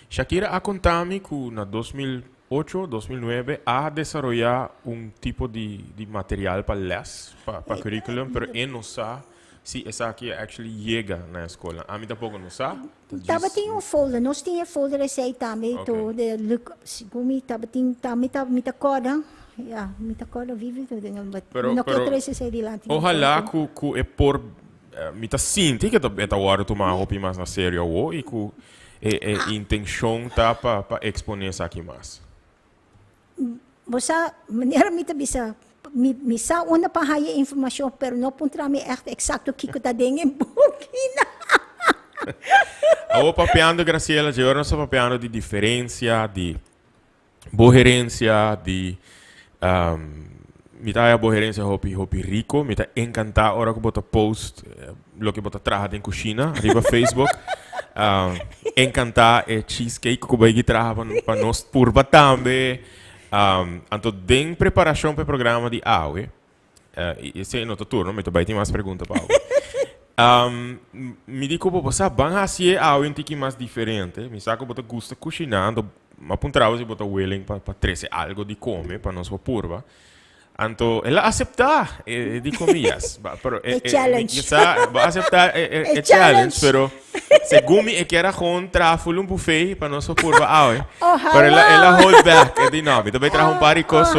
Shakira ha contado que na 2008-2009 ha desarrollado un tipo de material para les, para currículum, pero él no sabe si esa aquí actually llega a la escuela. A mí tampoco no sabe. Tava tinha folder, nós tinha folder esse também, to de look, segumi tava tinha também tá corda. Ja, me acordo vive pero lá. Ojalá que é por me tá sinti que tá hora tomar roupa mais na sério ou e que intenção tá para exponer isso aqui mais. Você maneira me tá bisa me sa una pa haya informação pero não pontra me exato que tá dentro bukina. Ao papeando Graciela, eu não sou papeando de diferença, de boherência, de me tá a boherência hopi rico, me tá encantado hora que bota post lo que bota traja em cozinha, arriba Facebook. Encantar cheesecake que vai trazer para nós purba também. Então, tem preparação para o programa de AUE. Esse é o nosso turno, mas também tem mais perguntas para AUE. Me digo que você vai fazer AUE um pouquinho mais diferente. Me sabe que você gosta de cozinhar, mas por trás você willing para trazer algo de comer para nós purba. Então, ela aceitar de comidas. Challenge. Vai aceitar challenge, pero segundo me que era com trazer um buffet para nós purba AUE. Pero ela hold back, de não, também traz par de coisas.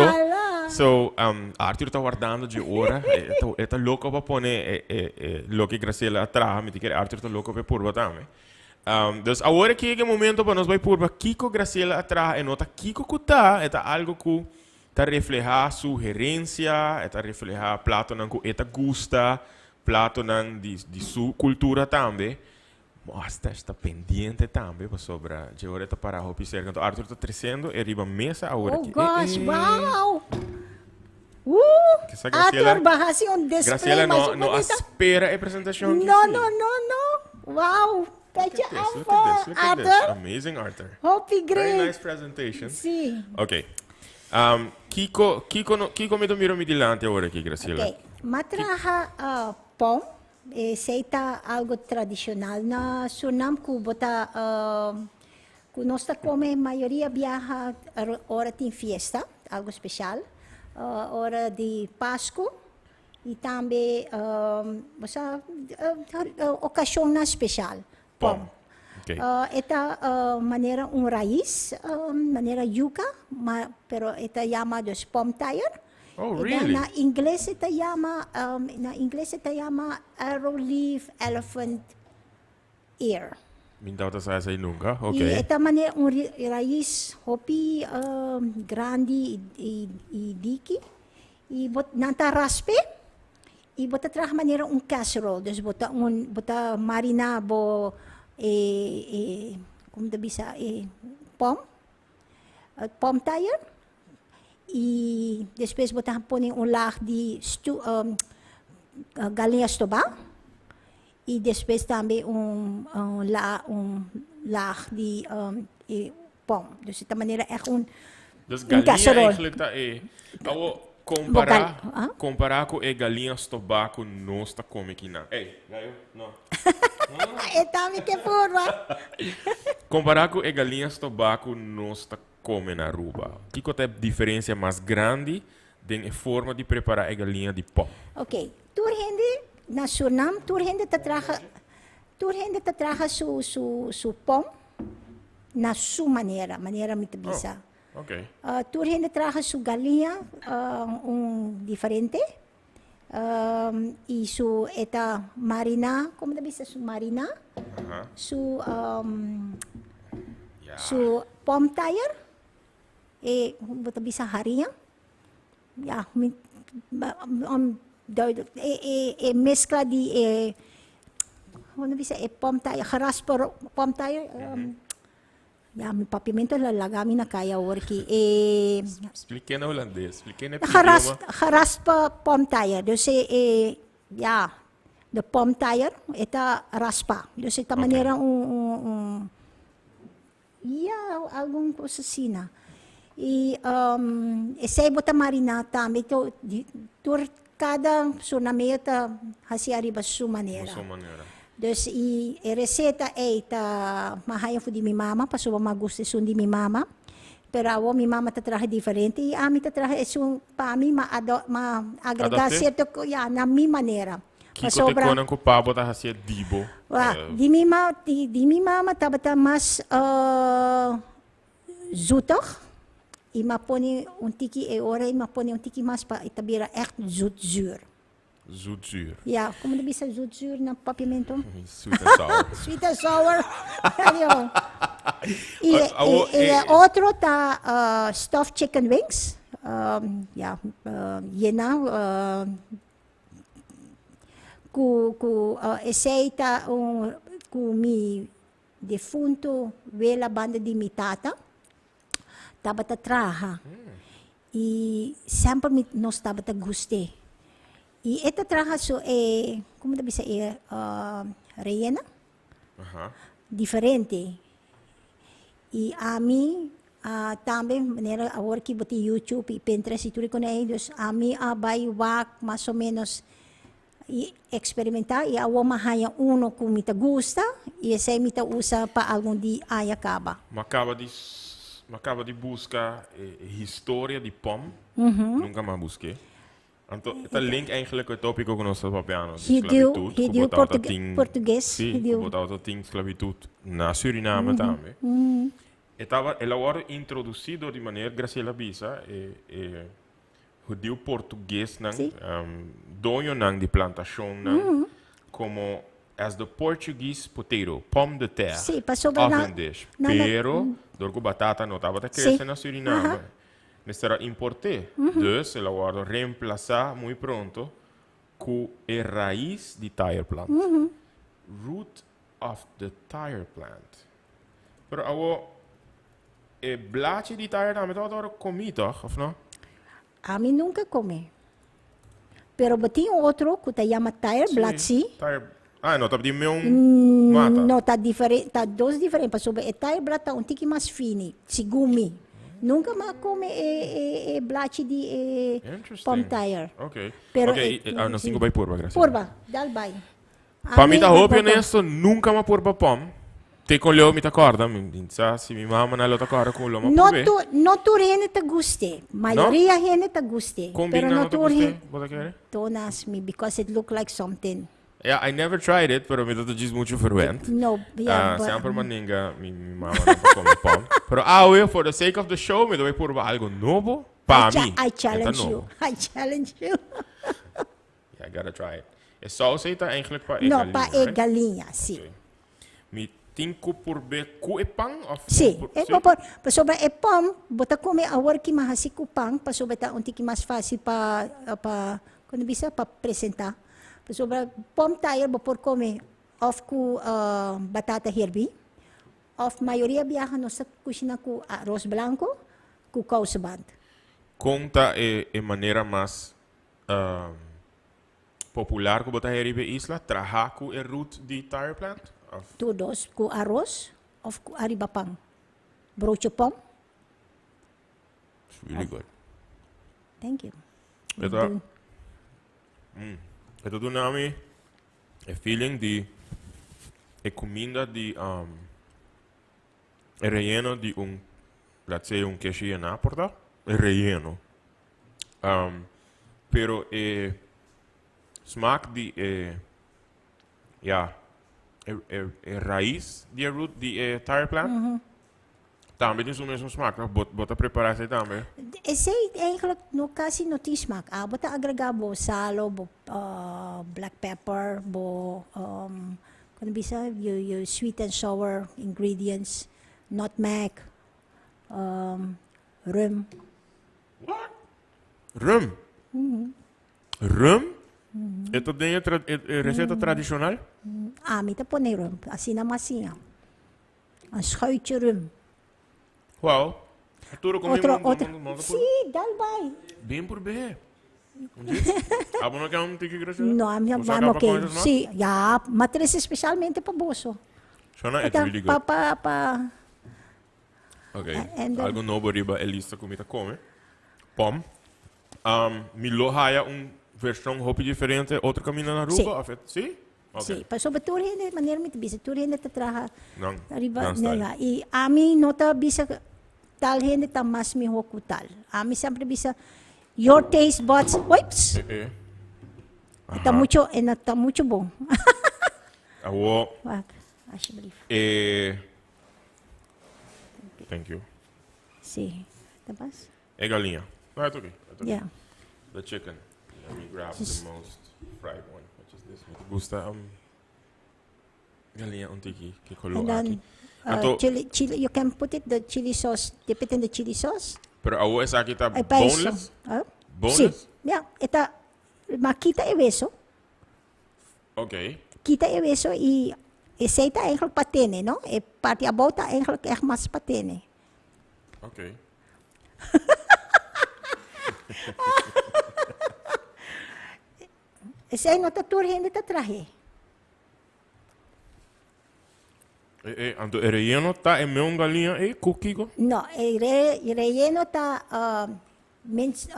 So, Arthur está guardando de hora, está louco para pôr o que Graciela traz, me diz que Arthur está louco para purba também. Então, agora que é o momento para nós vai purba, Kiko Graciela traz, e nota Kiko que está algo que está reflejar sua gerência, está reflejar plato não que eta gusta, plato não de sua cultura também. Mas está pendente também sobre a georeta para a roupa cerca. Então, Arthur está crescendo e arriba mesa agora. Oh gosh, wow! Graciela, bahasi um display. Graciela não espera a apresentação. No. Wow! Look at this. Arthur. Amazing, Arthur. Hope great. Very nice presentation. Sim. Ok. Kiko me miro me dilante agora aqui, Graciela. Ok. Matraha pão. Seita algo tradicional na Suriname que bota que nós come maioria viaja hora tem festa, algo especial, hora de Páscoa e também ocasião na especial. Pão. Okay. Esta maneira raiz, maneira yuca, pero esta chamada pom tire. Oh, really? Na inglês ita chama arrow leaf elephant ear. Minta outra saia aí nunca. Ok. E esta maneira raiz hopi grande e diki e bot nanta raspe e bota tra maneira casserole, dus bota marina bo como da bisa pom tire. E depois botar põe lar de galinhas tobá e depois também lar de pão. Dessa maneira é galinha eigenlijk tá comparar com galinhas tobá com nós tá come aqui não. Ei, não. É também que porra. Comparar com galinhas tobá com nós tá come na Aruba. Que é a diferença mais grande em forma de preparar a galinha de pão? Ok. Turhende na Suriname, turhende ta traga su pão na sua maneira mitbisa. Ok. Turhende traga su galinha diferente. Isu eta marina, como deve ser su marina? Aha. Ja. Su palm tire. Bota bisa harian. Ja, mescla di como bisa palm tire, raspa palm tire. Ja, mi papimento lalagami na kaya worki. Expliquei na holandês. Expliquei na Raspa palm tire. Dus ja, de palm tire, eta raspa. Dus esta maneira algum coisa assim. E essa bota marina também, tur cada sunameta hasi arriba su maneira. Sua maneira. Dus a receita é mahaya fu di mi mama, passo ma gusto sun di mi mama. Pero mi mama ta traje diferente e a mi ta traje sun pa mi ma agregar Adapte? certo na mi maneira. Kiko te konan ko pa bota hasia dibo. Di mi mama tabata mas zoetig. E ma poni un tiki ora ma poni un tiki mas pa itabira echt zoetzuur. Zoetzuur. Ja, como deve ser zoetzuur na papimento? Sweet and sour. Sweet and sour. E outro tá stuffed chicken wings. Esse tá com mi defunto vela banda di mi tata. Tava ta traha. E sempre nós tava ta guste. E esta traha so como deve ser rellena. Aha. Diferente. E a mim também maneira a work boti YouTube e Pinterest e tudo com eles. A mim vai wak mais ou menos e experimentar e a uma haya uno que me gusta e esse me usa para algum dia aí acaba. Acaba de buscar história de POM. Nunca mais busquei. Então, esse link eigenlijk het tópico que nós estamos papiando. He deu português. Sim, botar o ting esclavitud na Suriname também. Ela agora introduzido de maneira Graciela Bisa o deu português nang dono nang de plantação nang como as the Portuguese potato, pomme de terre. Sim, passou na Pero dorgo batata não estava crescendo na Suriname. Será importar. Dus ela agora reemplazar muito pronto com a raiz de tire plant. Root of the tire plant. Pero agora o blaadje de tire também está comido, toch? Of não? A mim nunca come. Pero tem outro que se chama tire bladsi. Não, tá de meu mata. Não, tá diferente, tá dois diferentes. Passou o tire blad tá tique mais fino, sigumi. Nunca mais come bladsi de palm tire. Ok. Pero não singo vai purba, graças. Purba, dal vai. Para mim tá roupa honesto, nunca mais purba pom. Te con leo mi t'accorda, se mi mamma non lo t'accorda con lo ma non tu rene te guste, maioria rene te guste. Pero no te guste, what quer? Don't ask me because it look like something. Yeah, I never tried it, pero mi dato già molto frequent. No, yeah, sempre maninga, mi mamma non come pom. Però for the sake of the show, mi dovevo purba algo nuovo pa mi. I challenge you. I challenge you. Yeah, I gotta try it. E saus eet eigenlijk pa No, pa galinha, sì. Okay. Mi tinko purbe ku e pang of sì, pasobra e pom, bota come a work mahasi ku pang, pasobra ta unti mas fácil pa quando bisa pa apresentar. Pasobra pom tayo bopor come of ku batata herbi. Of maioria viaja no sa kusina ku arroz blanco, ku causaband. Conta e maneira mais popular que botar herbi isla, trabalhar com a root de tire plant. Todos, com arroz ou com aribapang. Broche pom. It's really good. Thank you. Ito do nami a feeling de a comida de è relleno di let's say un queso naporta, è relleno. Pero smaak di raiz di root di tire plant. Também tem o mesmo smaak, bota preparar também. esse eigenlijk no kasi no tin smaak. Bota agrega bo salo, bo black pepper, bo kung bisa you sweet and sour ingredients, nutmeg, rum. Rum. Rum? Ito din yung reseta tradisional? Mita po na rum. Asinamasinha. Een schuitje rum. Wow. Arturo, Otro. comemos. Sí, dalbay. Bem por bem. Abo não quer um tique gracioso? No, I'm okay. Sí, ya, matres especialmente pa boso. Shona, it's Ito, really good. Okay. and then- Algo novo riba Elisa comida come. Pom. Milo haya versão hopi diferente, outro caminho na Sí. ruba. Sim? Okay. Sí, pa sobre turhen maneira mit bisa turhen ta traha. Não. Arriba Não style. nela. I ami nota bisa talhen ta mas mi hokutal. Ami sempre bisa your taste buds. Whoops. Está mucho bom. Awo. Wag. Acho brief. Thank you. Sí. Tapos? Galinha. No, it's okay. It's okay. Yeah. The chicken. Let me grab the most fried one, which is this. Me gusta galinha untiki que colo And then aqui. chili, you can put it the chili sauce, dip it in the chili sauce. Pero awo esa aqui tá Ay, pa eso. boneless. Sí. Boneless? Yeah, ita makita e eso. Okay. Kita e eso y aceita eigenlijk patene, no? E parte abota eigenlijk echt mas patene. Okay. Ese ay nota turhen ta trahe. Anto relleno tá em meu galinha cookie go. No, relleno ta minced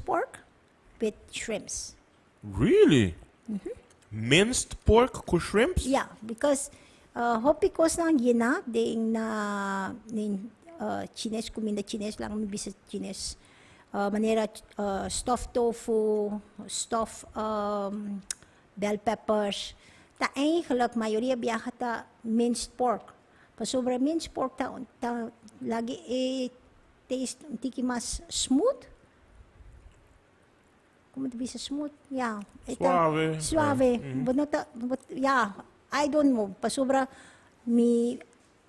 pork with shrimps. Really? Minced pork with shrimps? Yeah, because hopi kos nang gina ding na Chinese comida Chinese lang bisa Chinese manera stuffed tofu, stuffed bell peppers. Ta eigenlijk maioria biyaha ta minced pork. Pa sobra minced pork ta lagi taste tiki mas smooth. Como te bisa smooth? Yeah. Suave. Suave. But yeah, I don't know. Pa sobra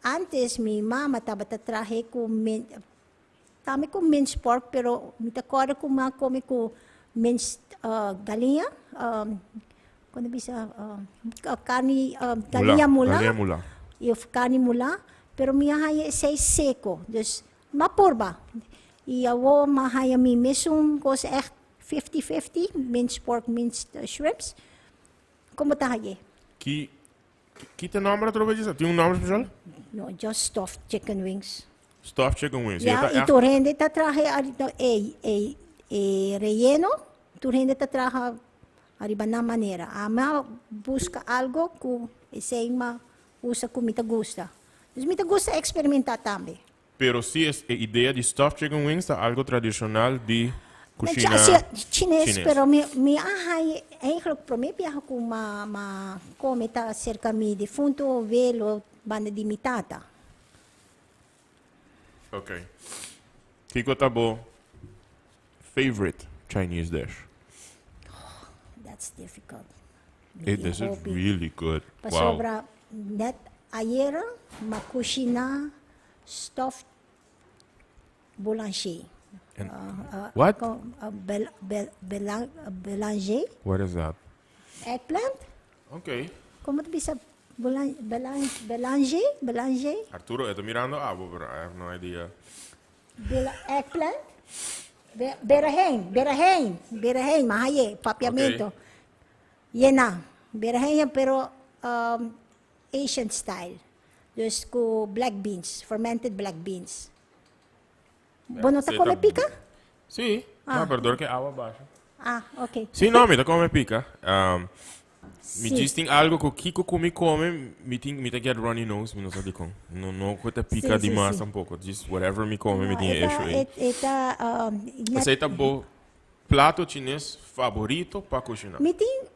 antes mi mama tabata trahe ko tami ko minced pork pero mitakora ko come ko minced galinha. Quando bisa carne galinha mula. Galinha mula. If carne mula, pero mihaya say seco. Dus mapurba. Iawo mahaya mi mesum kos echt 50-50, minced pork, minced shrimps. Como tahaye? Que tem nome para trocar? Tem nome especial? No, just stuffed chicken wings. Stuffed chicken wings. Ja, Ja, ito rende ta traje relleno, tu rende ta traje arriba na manera. Ama busca algo que esse usa que me gusta. Mas me gusta experimentar também. Pero si es ideia de stuffed chicken wings, tá algo tradicional de cozinha Chinês, pero me ahai eigenlijk pro me piaha ku ma come ta cerca mi defunto velo banda di mitata. Ok. Kiko tabo favorite Chinese dish? That's difficult. This is really good. Pa Wow. sobra net ayer makushina stuffed boulanger. And what? Boulanger, What is that? eggplant. Ok. Como tu bisa boulanger? Arturo, eu tô mirando abo, but I have no idea. Eggplant. Berahen, mahaye, papiamento. Yena, berahen pero Asian style. Dus ko black beans, fermented black beans. Bono ta come pica? Sì, no, perdón que agua baixa. Ok. Sì, no, mi ta come pica. Mi Sì. diz tem algo que o Kiko come, mi ta get runny nose, mi non so di con. No que pica Sì, demais sì. tampoco. Just whatever mi come, mi No, tem eixo aí. Aceita bo prato chinês favorito para cozinhar. Meeting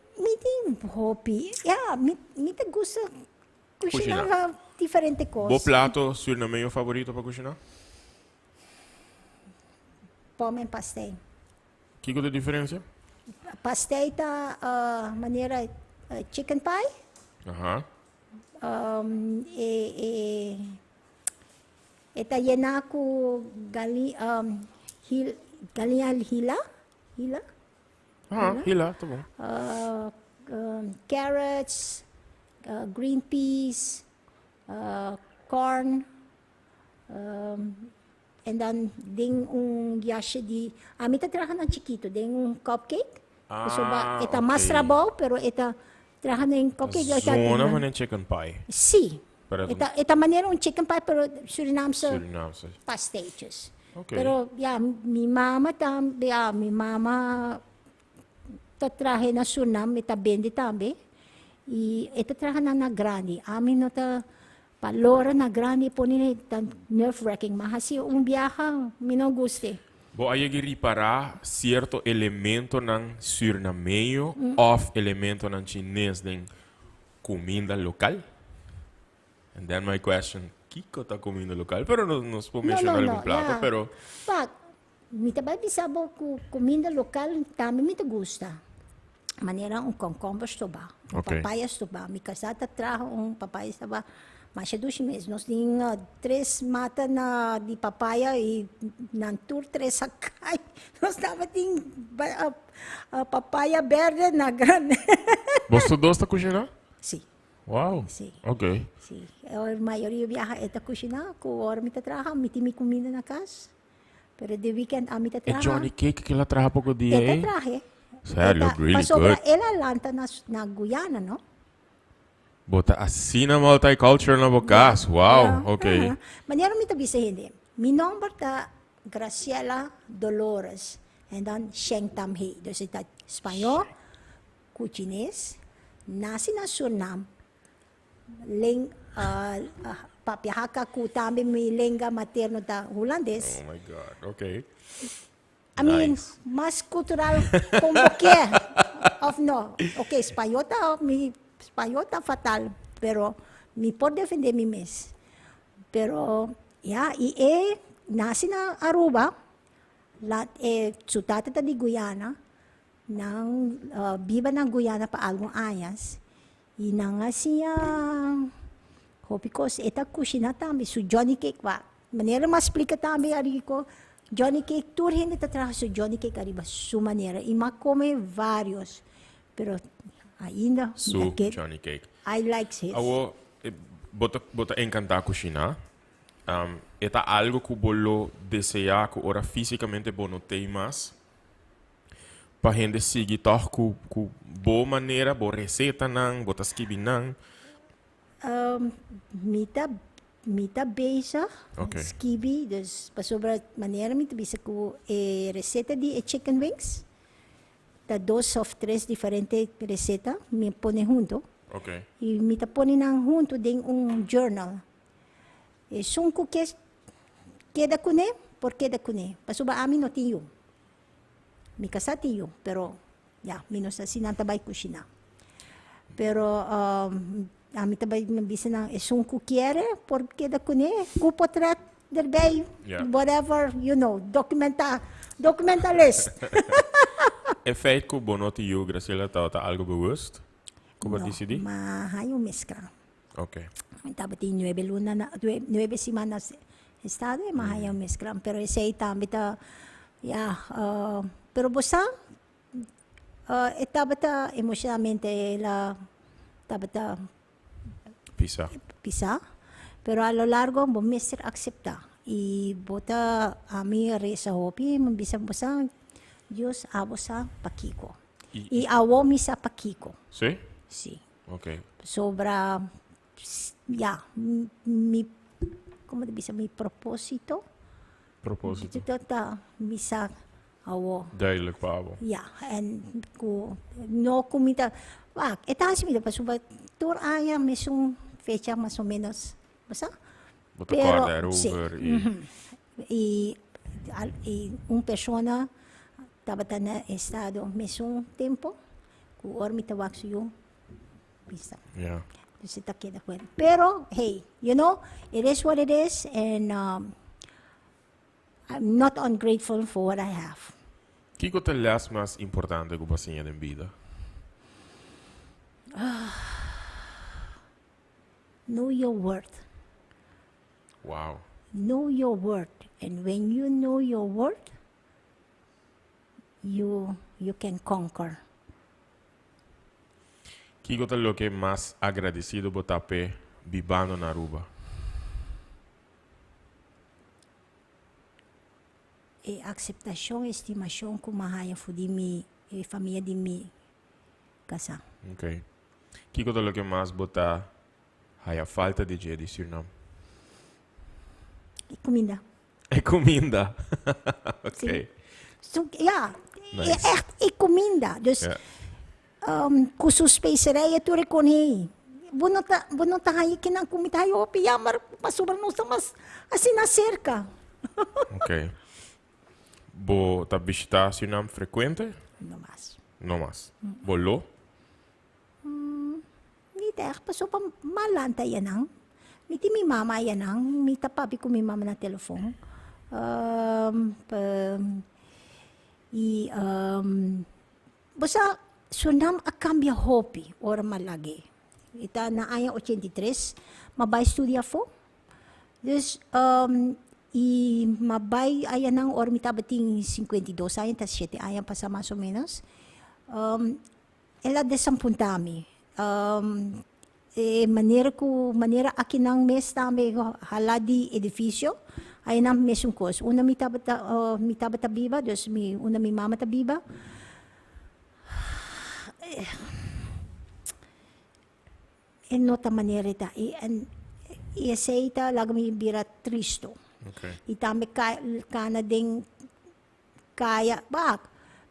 hobby. Yeah, me te gusta cozinhar diferente Bo coisas. prato surnameio favorito para cozinhar? pão e pastel. Que é a diferença? Pastel tá maneira chicken pie. Aham. Eta llena com galinha hila, Ah, hila, tá bom. carrots, green peas, corn, and then ding yashi di. Ami trabaja na chiquito, ding cupcake. So ita mas trabaho, pero ita trabaja na cupcake. Zona man chicken pie. Sí. Pero Ita maneira chicken pie, pero Surinamse Surinamse. pastéis. Okay. Pero mi mama mi mama traje na Surinam, ita bende tambe. E ita traje na grande. Amin no ta palora na grande po nila nerve-wracking. Mahasi biyaha, mi não guste. Bo aí reparar certo elemento ng Surinameño of elemento ng chinês ng comida local? And then my question, Kiko ta comida local? Pero nos po mencionar algum plato, pero... But, mi tabay bisabo ku comida local, tami mi gusta. Maneira cucumbers to ba, papayas to ba. Mi kasata trajo papayas to ba. Masyado mesmo. Nós tínhamos 3 mata na di papaya e nantur 3 sakay. Nós tava ting papaya verde na grande. Você gosta de cozinhar? Sim. Wow. Sim. Ok. Sim. A maioria viaja esta cozinha, com hora me trabalha, me tem comida na casa. Pero de weekend a me É trabalha. Johnny Cake que ela trabalha pouco dia, Esta hein? traje. Sério, really Pasobra, good. ela lanta na Guyana, no? Bota assim na multicultural na bocas. Wow, ok. Maneira me tabi sa hindi. Mi number ta Graciela Dolores. And then Sheng Tam Hei. Dus ita Espanyol, Kuchines, nasi na Surinam, papihaka ku tambi mi lengua materno ta Holandês. Oh my God, ok. I mean, Nice. mas cultural como que of no. Okay, Espanyol ta fatal, pero mi por defender mi mes. Pero nasi na Aruba, sutata ta di Guyana, nang biba ng Guyana pa algung ayas, nga siya hopikos eta kusina tambi su Johnny Cake pa. Manera mas explica tambi ari ko Johnny Cake tour hindi tatrabaho su Johnny Cake arriba su manera e come varios. Pero ainda So, Johnny Cake. I like his. Awo, bota encantar cozinhar. Eta algo que bolo desejar que ora fisicamente bono tem mais. Para gente seguir toch com boa maneira, boa receita nang, bota skibi nang. Mita beza, Okay. skibi, dus pasobra maneira mita bisa ko receta de chicken wings. Ta 2 of 3 diferente receta, me pone junto. Ok. E mita pone nang junto din journal. Sunko queda kune, por queda kune. Pasobra amin no tiyo. Mi casa tiyo, pero minus na sinantabay ko siya. Pero ami tabay bisa ng sunko quiere, por queda kune, kupotret derbay, whatever, documentalist. É feito que o bonote e o Graciela tá algo bewust? Como decidi? Mahayo mezcla. Ok. Taba ti 9 semanas estado, mahayo mezcla. Pero ese tambi ta, pero bosa, estaba ta emocionalmente estaba ta pisa, pero a lo largo mo mister acepta. Y bota a mi resa hopi, mabisa bosa, Dios abo sa pakiko. Y awo mi sa pakiko. Sí? Sí. Ok. Sobra, como bisa mi propósito? Propósito. Ito misa awo. Duidelijk, Pabo. And no kumita. Ito kasi mita pa suba tour aya mesong fecha más o menos. Basta? Bota corda erover. Y persona tabata na estado mesong tempo ku or mitawag suyo pista. Yeah. Pero hey, it is what it is, and I'm not ungrateful for what I have. Kiko te les más importante que pasinha en vida? Know your worth. Wow. Know your worth. And when you know your worth, you can conquer. Kiko te lo que más agradecido botape vivando na Aruba? E acceptação e estimação que mahaya fudi mi e família de mi casa. Ok. Kiko te lo que más bota haya falta de dia de Suriname? E comida. É comida. Ok. Sim. So, ja, Nice. echt, e comida. Dus, Ja. kusus specerijen tu reconhei. Bonota hayi kinang kumita hayo piyamar pasubang no mas asina cerca. Ok. Bo ta visita Suriname frequente? No mas. No más. Bolo? Hindi echt paso pa malanta yanang. Miti mi mama yanang, mita papi ko mi mama na telefon. Basta Suriname a cambia hopi ora malagi. Ita na aya 83, mabay studia fo. Dus mabay aya nang or mita bating 52 ayan tas 7 ayan pa sa mas o menos. Ela desampuntami. Manera akin ng mes tami haladi edifisyo ay nang mesong kos. Una mita bata biba, dos una mi mama ta biba. En nota manera ita. Say ita lagami bira tristo. Ok. Itame kana ding kaya bak.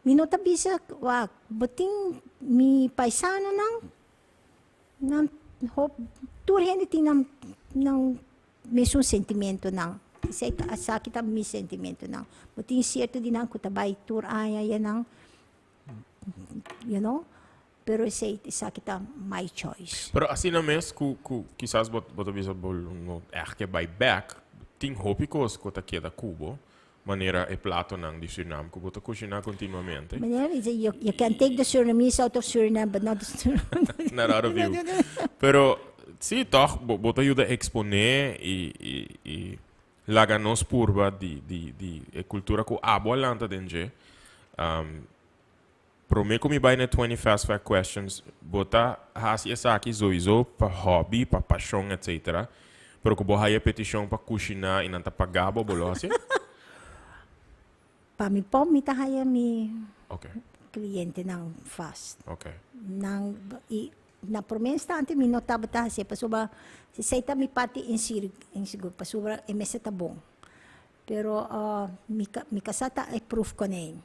Minota bisa wak. Buting mi paisano ng hope turhen iti ng mesong sentimento ng sa kita mi sentimento ng buting sierto din ang kutabay tur aya yan ng you know, pero sa kita my choice. Pero assim na mes, quizás bota bisa bol no que by back, ting hopi kos ko ta queda cubo, maneira e plato nang di Suriname, ko bota kushina continuamente. Manera is you can take the Surinamese out of Suriname but not the Suriname. Not out of you. Pero sí, toch, bota ajuda a exponer e laga nos purba di cultura ko abo lanta denje. Pro me comi vai na 20 fast fact questions, bota hasi essa aqui zoizo pa hobby, pa paixão, etc. Pero ko bohaya petition pa kushina inanta pagabo bolo assim. Pamipom mitahaya mi Okay. kliyente ng fast. Okay. Na promesa ante mi notaba ta se pasuba si seita mi pati insigur pasuba emesa tabong. Pero mi kasata ay proof ko na.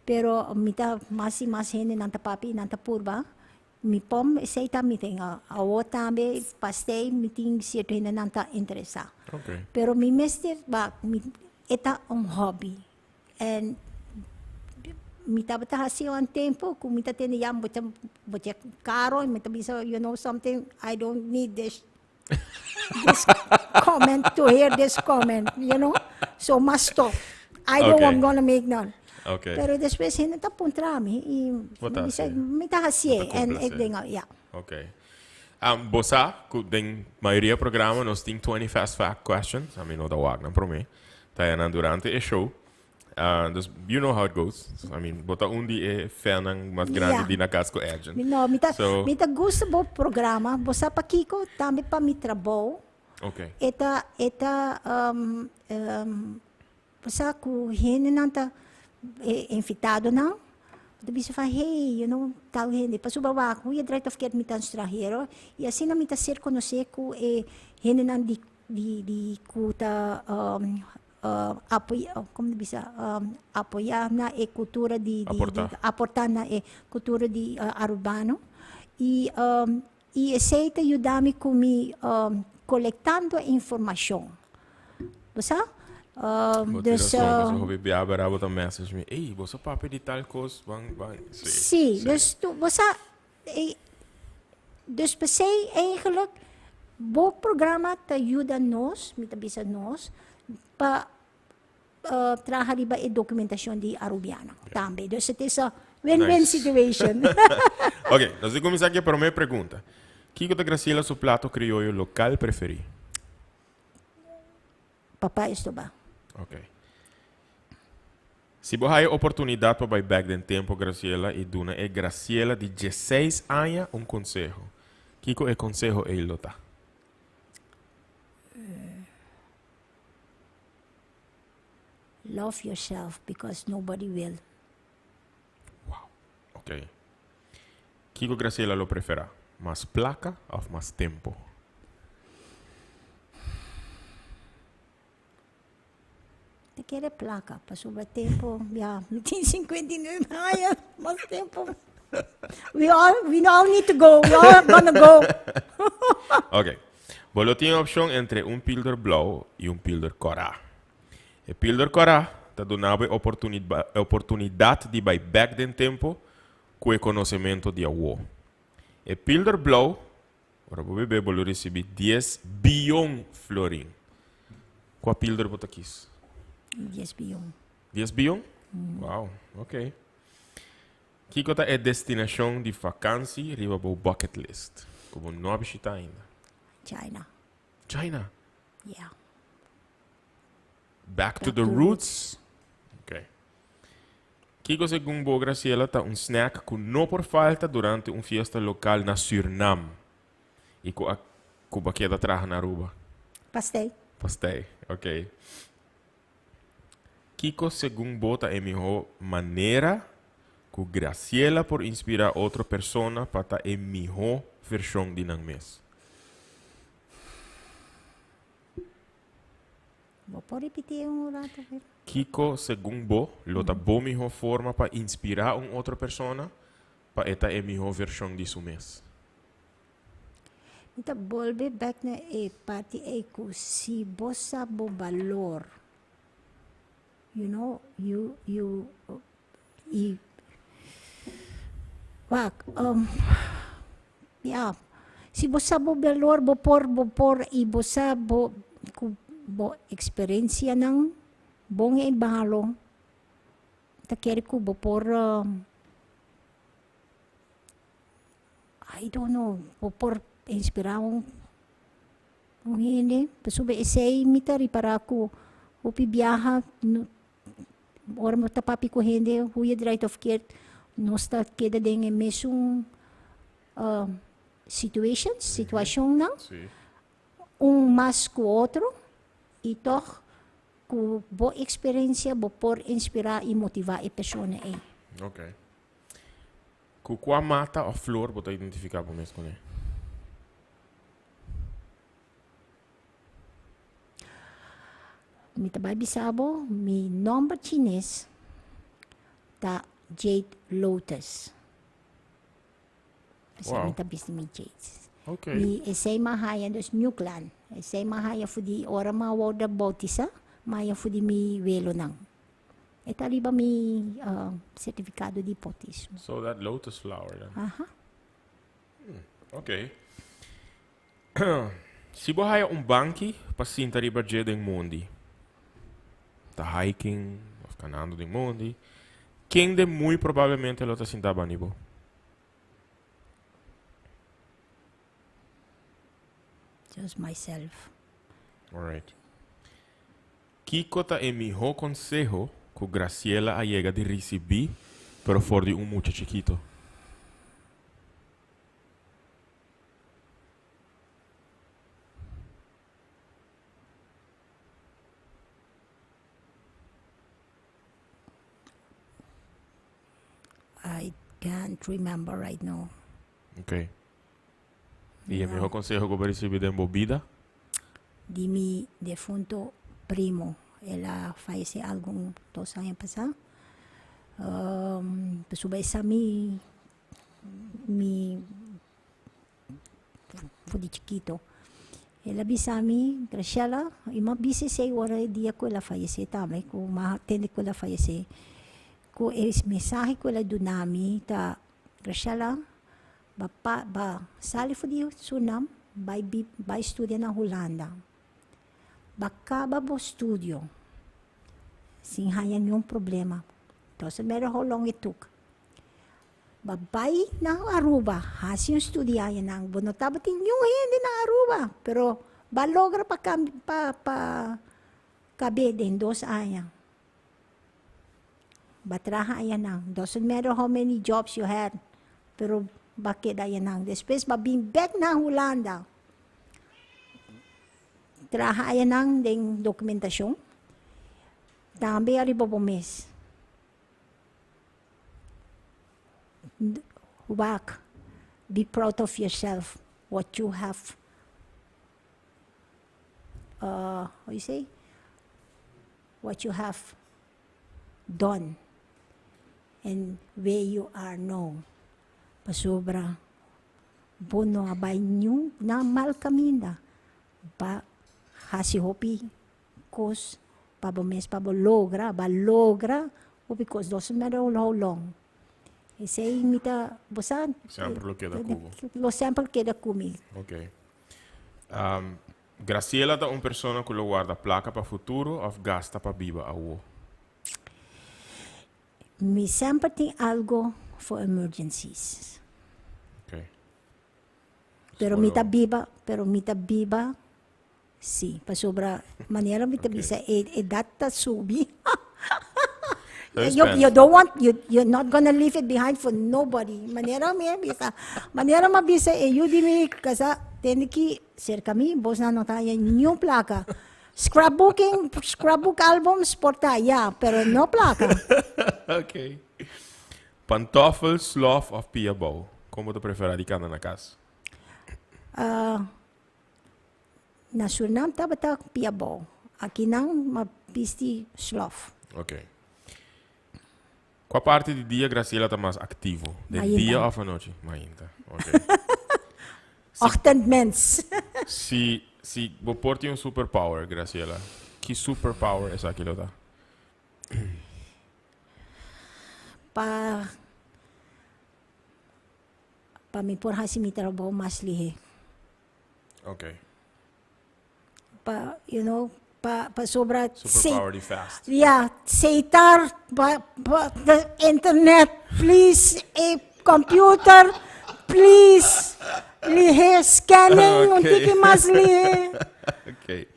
Pero mita mas hene nanta papi nanta purba mi pom seita miting awota be pastay miting sierto hene nanta interesa. Okay. Pero mi mister ba eta hobby and mita bata hasi on tempo kung mita tiniyam bota karo mita bisa you know something I don't need this comment to hear this comment, you know, so must stop. I know Okay. I'm gonna make none. Okay. Pero después hinata puntrami Bota hasi. mita hasi Bota and complacer. yeah. Okay. Bosa, den maioria programa nós tem 20 fast fact questions. I mean, no da wagner pro me. Tayanan durante e show. Dus you know how it goes. I mean, bota di e fernang mas grande Yeah. di na casco agent. No, So- mita gusto bo programa, bosa pa kiko tambi pa mi trabaho. Okay. Eta basta ku hene nanta invitado na. Dabi sa hey, you know, tao hene pasubawa ko ya right of get mitan strahero. E assim na mita ser conocer ku hene nan di kuta como bisa apoiar na cultura aportar na cultura di urbano e aceita ajudar-me comi coletando informação. Você? Você hobby biabara bota message me. Ei, você papo de tal coisa, bang. Sim, dus dus per se eigenlijk bo programa te ajuda nos, met bisa nos, pa traha riba e dokumentasyon di Arubiana. Tambe. Dus het is a win-win Nice. situation. Ok, nós vamos começar aqui a primeira pergunta. Kiko da Graciela, seu prato crioulo local preferido? Papa, isto ba? Ok. Se você tem oportunidade para ir back em tempo, Graciela, e duna é Graciela de 16 anos um conselho. Kiko é conselho e ele tá. Love yourself because nobody will. Ok. Kiko Graciela lo prefere? Mais placa ou mais tempo? Te quere placa, pa sobre tempo, yeah, 59 anos, mas tempo. We all need to go. We all gonna go. Ok. Você tem a opção entre píldor blau e píldor corá. O píldor corá está dando a oportunidade de ir back em tempo com o conhecimento de avô. O píldor blau, para o bebê, você receber 10 bilhões florin. Qual píldor você quis? Yes, beyond. 10 bilhões? Wow, ok. Kiko é a destinação de vacância riba o bucket list. Como não visita ainda. China. China. Yeah. Back to the roots. Ok. Kiko segundo Graciela tá snack que não por falta durante fiesta local na Suriname. E com a baqueta atrás na Aruba. Pastel. Pastel, ok. Kiko segundo bota é melhor maneira que Graciela por inspirar outra pessoa para estar em melhor versão de nang mes. Vou pôr repetir rato. Kiko segundo lota boa melhor forma para inspirar outra pessoa para estar em melhor versão de seu mês. Então, volve back na parte ko si bossa bo valor. You know, yeah. Si bossa bo valor, bo por, i bossa bo eksperyensya ng bong ibalo. Takeri ko bo por, I don't know, bo por inspirar hindi. Pasube essay mitari para ako upi biyaha ora mo tapapi ko hindi huya right of care nosta queda den mesmo situação não Sim. mais que o outro e toch com boa experiência bo por inspirar e motivar a pessoa aí. Ok. Qual mata ou flor você identificar com mês com ele? Mi tabay bisabo, mi number chinese ta jade lotus. Wow. Mi tabis mi jades. Ok. Mi essay mahaya dos Newclan. Essay mahaya fudi ora mawoda bautisa, maya fudi mi welo nang. Eta liba mi certificado de hipotismo. So that lotus flower then. Aha. Ok. Se você haya banqui para sentar riba em mundi, tá hiking, caminhando em mundi, quem de muito provavelmente lo tá sentado banibo? Just myself. Alright. Kiko tá é melhor consejo que Graciela llega de receber, pero for de muito chiquito. I can't remember right now. Ok. E o melhor consejo que eu recebi de bebida? Di mi defunto primo. Ela falleció algún 2 años pasado. Pasubay sa mi fudi chiquito. Ela bisami, Graciela, ima bisi say ora dia ko ela falleció tamay ko mahatende ko ela falleció. Ko es mensaje ko ela dunami ta Graciela ba sali fudi sunam by studia na Holanda. Baka ba bo studio Singhayan yung problema. Doesn't matter how long it took. Babay na Aruba, has yung studiayan ng bunotabating yung hindi na Aruba. Pero balogra pa kabe din dos ayang. Batraha ayan nang. Doesn't matter how many jobs you had. Pero bakit ayan nang. Después babimbek na Holanda. Traha ayan nang ding dokumentasyon. Tambi ari babumis. Back. Be proud of yourself. What you have. What you say? What you have done. And where you are now. Pasobra. Bono abay nyo na mal kaminda. Ba hasi hopi kos pabomes pabologra balogra hopi kos doesn't matter how long. Say mita bosan. Sempre lo queda cubo. Lo sempre queda comigo. Ok. Graciela é uma pessoa que guarda placa para futuro ou gasta para viva a uo? Me sempre tem algo for emergencies. Ok. Pero mita biba, sì, pa sobra maniera mita bisa e data subi. You don't want, you're not gonna leave it behind for nobody. Manera mabisa you di mi kasa teniki ser kami bos na notaya new plaka. Scrapbook albums porta ya, pero no plaka. Ok. Pantoffel, sloth of piabou? Como tu prefere di cana na casa? Na Suriname tabata piabaw. Aqui nang mapisti sloth. Ok. Qual parte do dia Graciela está mais ativo? De Mainda. dia ou à noite? Mainda. Ok. Ochtendmens. Se você porte um superpower, Graciela, que superpower é aquilo da? Pa mi por hasi mi trabaho mas lihe. Ok. Pa, you know, pa sobra Superpower de fast. yeah, seitar the internet, please, computer, please, lihe, scanning, Okay. unti ki mas lihe. Ok.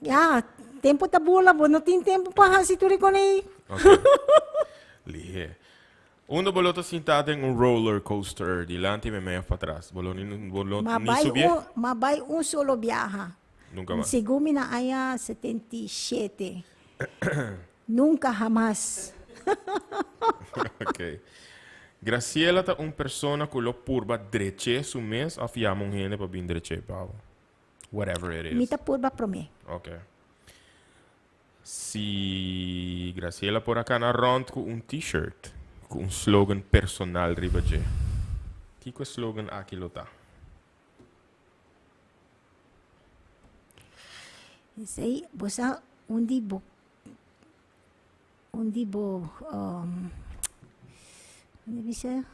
Yeah, tempo tabula, no tin tempo pa hasi turi ko ni. Ok. Lihe. Uno boloto sentado em um roller coaster, dilante e meio para trás. Bolo ni subir? Mabay un solo viaja. Nunca mais. Sigumi na aya 77. Nunca jamás. Ok. Graciela é uma pessoa que lo purba dreche su mês ou fiamon gente para vir dreche para whatever it is. Mita purba prome. Ok. Se Graciela por acá na rond com t-shirt com slogan personal ribaje. Que slogan aqui lo tá? Say, bosa undi bo ano bisa?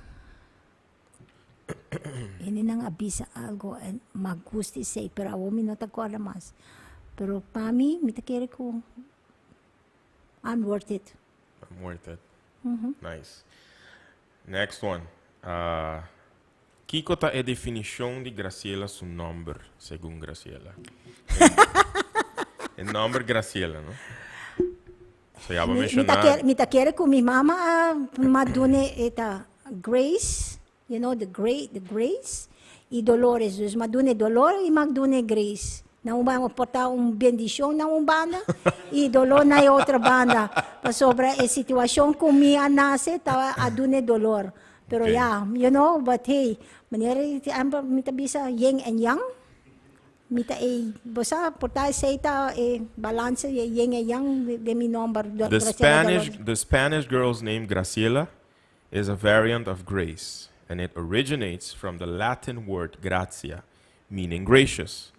Ini nang abisa algo and magusti say pero awo mi no takwala mas. Pero pami mita kere ko I'm worth it. I'm worth it. Nice. Next one. Kiko tá a definição de Graciela su nombre, segundo Graciela. El nombre Graciela, ¿no? Se llama mencionar. Mita kere ko mi mama madune eta Grace, you know the Grace e Dolores, dus madune Dolor e magdune Grace. Na uma portar bendição na banda e dolor na outra banda. Pa sobra a situação com minha nasce ta adune dolor. Pero Okay. yeah, you know, but hey, manera mita bisa yin and yang. Mita bosa portar seita balance yin and yang de mi number. The Spanish girl's name Graciela is a variant of grace, and it originates from the Latin word gratia, meaning gracious.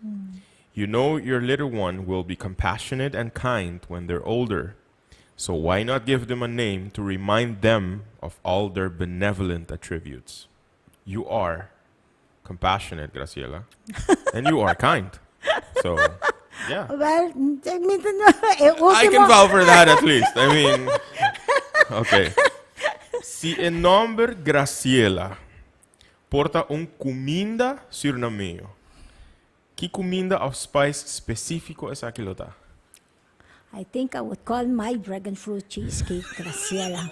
You know your little one will be compassionate and kind when they're older, so why not give them a name to remind them of all their benevolent attributes? You are compassionate, Graciela, and you are kind. So Yeah. Well, I can vouch for that at least. I mean, okay. Si el nombre Graciela porta un comida surnameio, que comida of spice específico es aquilo tá? I think I would call my dragon fruit cheesecake Graciela.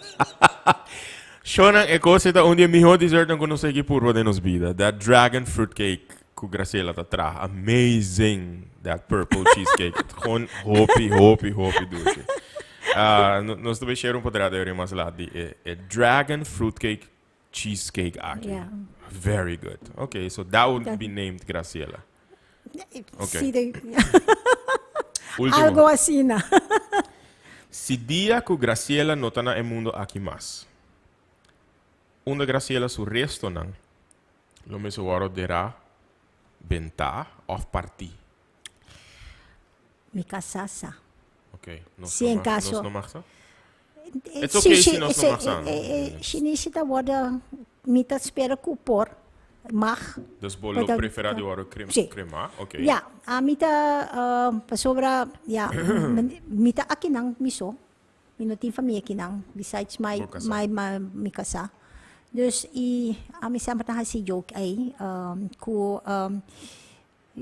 Shonan é coisa da onde é melhor dessert não consegui por de nos vida. That dragon fruit cake que Graciela tá traz. Amazing. That purple cheesecake. Gewoon hopi doce. Nós também share poderá de mais lá de dragon fruit cake cheesecake aqui. Yeah. Very good. Okay, so that would be named Graciela. Okay. See the, Último. algo assim na. Si dia que Graciela não tá no mundo aqui mais. Onde Graciela su resto não. Lo mesmo waro derá bentar of partir. Mi casasa. Okay. Si en caso- Nos no marcha? It's okay se nós não marcha. Sinisita wada mita espera kupor. Mag. Dus bolo Pwede- prefera de waro Sí. crema. Okay. Ja, mita pasobra ja, mita akinang miso. Minutin família kinang besides my Por casa. my casa. Dus ami sempre taha si joke ay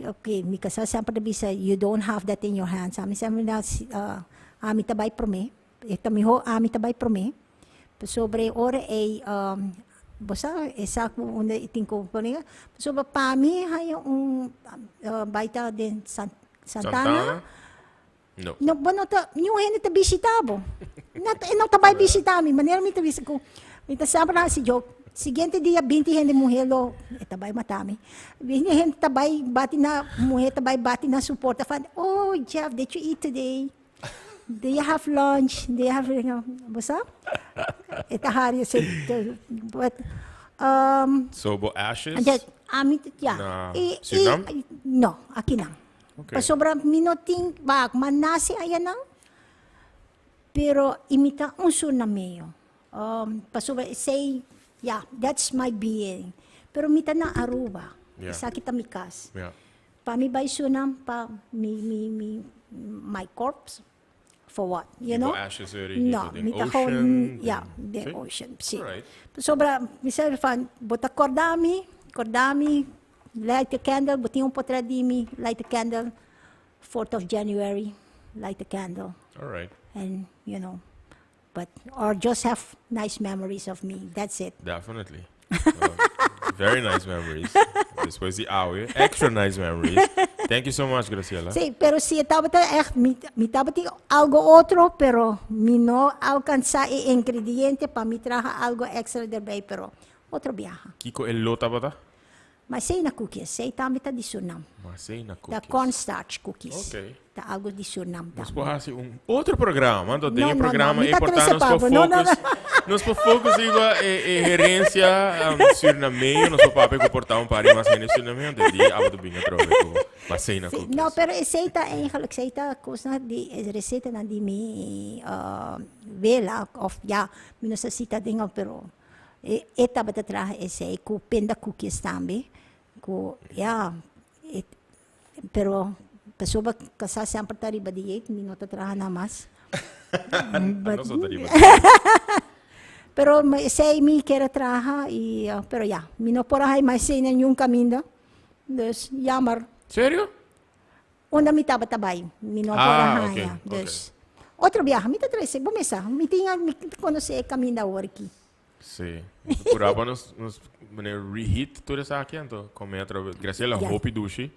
okay, mi casa sempre bisa you don't have that in your hands. Ami sempre na ami tabay prome. Ito miho ami tabay prome. Sobre ore ay basta esa ko una iting ko paninga. Sobre pami hay baita din Santana. No. No, bueno, yung hen ita bisitabo. Não tabay bisitami, maneira mi tabis ko. Mita sabra si joke. Siguiente dia 20 hen de muhelo, tabay matami. 20 hen tabay bati na muhe tabay bati na suporta fan. Oh, Jeff, did you eat today? Do you have lunch? Do you have basta? Ita hari sa but Sobo ashes? amit ya. Na Suriname? No, aquí na. Okay. Pasobra minuting bak manasi ayan nang. Pero imita un surnameyo. Pasobra say, yeah, that's my being. Pero mita na Aruba. Yeah. Isa kita mikas. Yeah. Pami bay sunam pa my corpse. For what? You know? Ashes eri No, dito, mita ocean. yeah, then- the See? ocean. See. Alright. Sobra, misal fan, bota cordami, light a candle, buti un potradimi, light a candle, 4th of January, light a candle, Alright. and or just have nice memories of me. That's it. Definitely. Very nice memories. This was the hour. Extra nice memories. Thank you so much, Graciela. Sí, pero si tabata mi tabati algo otro, pero mi no alcanza el ingrediente para mi traja algo extra del bay, pero otro viaja. Kiko el lota bata? Mas sei na cookies, sei tamita di Suriname. Masay na The cookies. cornstarch cookies. Okay. Ta algo di Suriname. Nós podemos outro programa, então tem Não, um não, programa não, me tá importante, nós trece podemos papo, focus, nós podemos focus iba gerência surnameio, nós podemos comportar um pari mas nem surnameio, de dia abo do binga trove ko, masay na Sí, cookies. no, pero aceita eigenlijk aceita cosa di receta na di mi vela of ya mi necesita dingo pero eta bata traha ese ku penda cookies tambi ku ya pero pasoba kasa sempre tari ba diet mi nota traha na mas. Ano sa tadi ba? Pero sei mi kera traha pero ya mi no porahay mai sei na yung kaminda. Dus yamar Sério? Onda mi tabatabay, mi no Ah, porahaya. okay, Dus, outro viaje, mi tatrese, bumesa, mi tinga, mi conhece caminho orki. Sim. Por aí nos reheat tudo isso aqui, então como outra vez. Graciela, Yeah. hope dushi.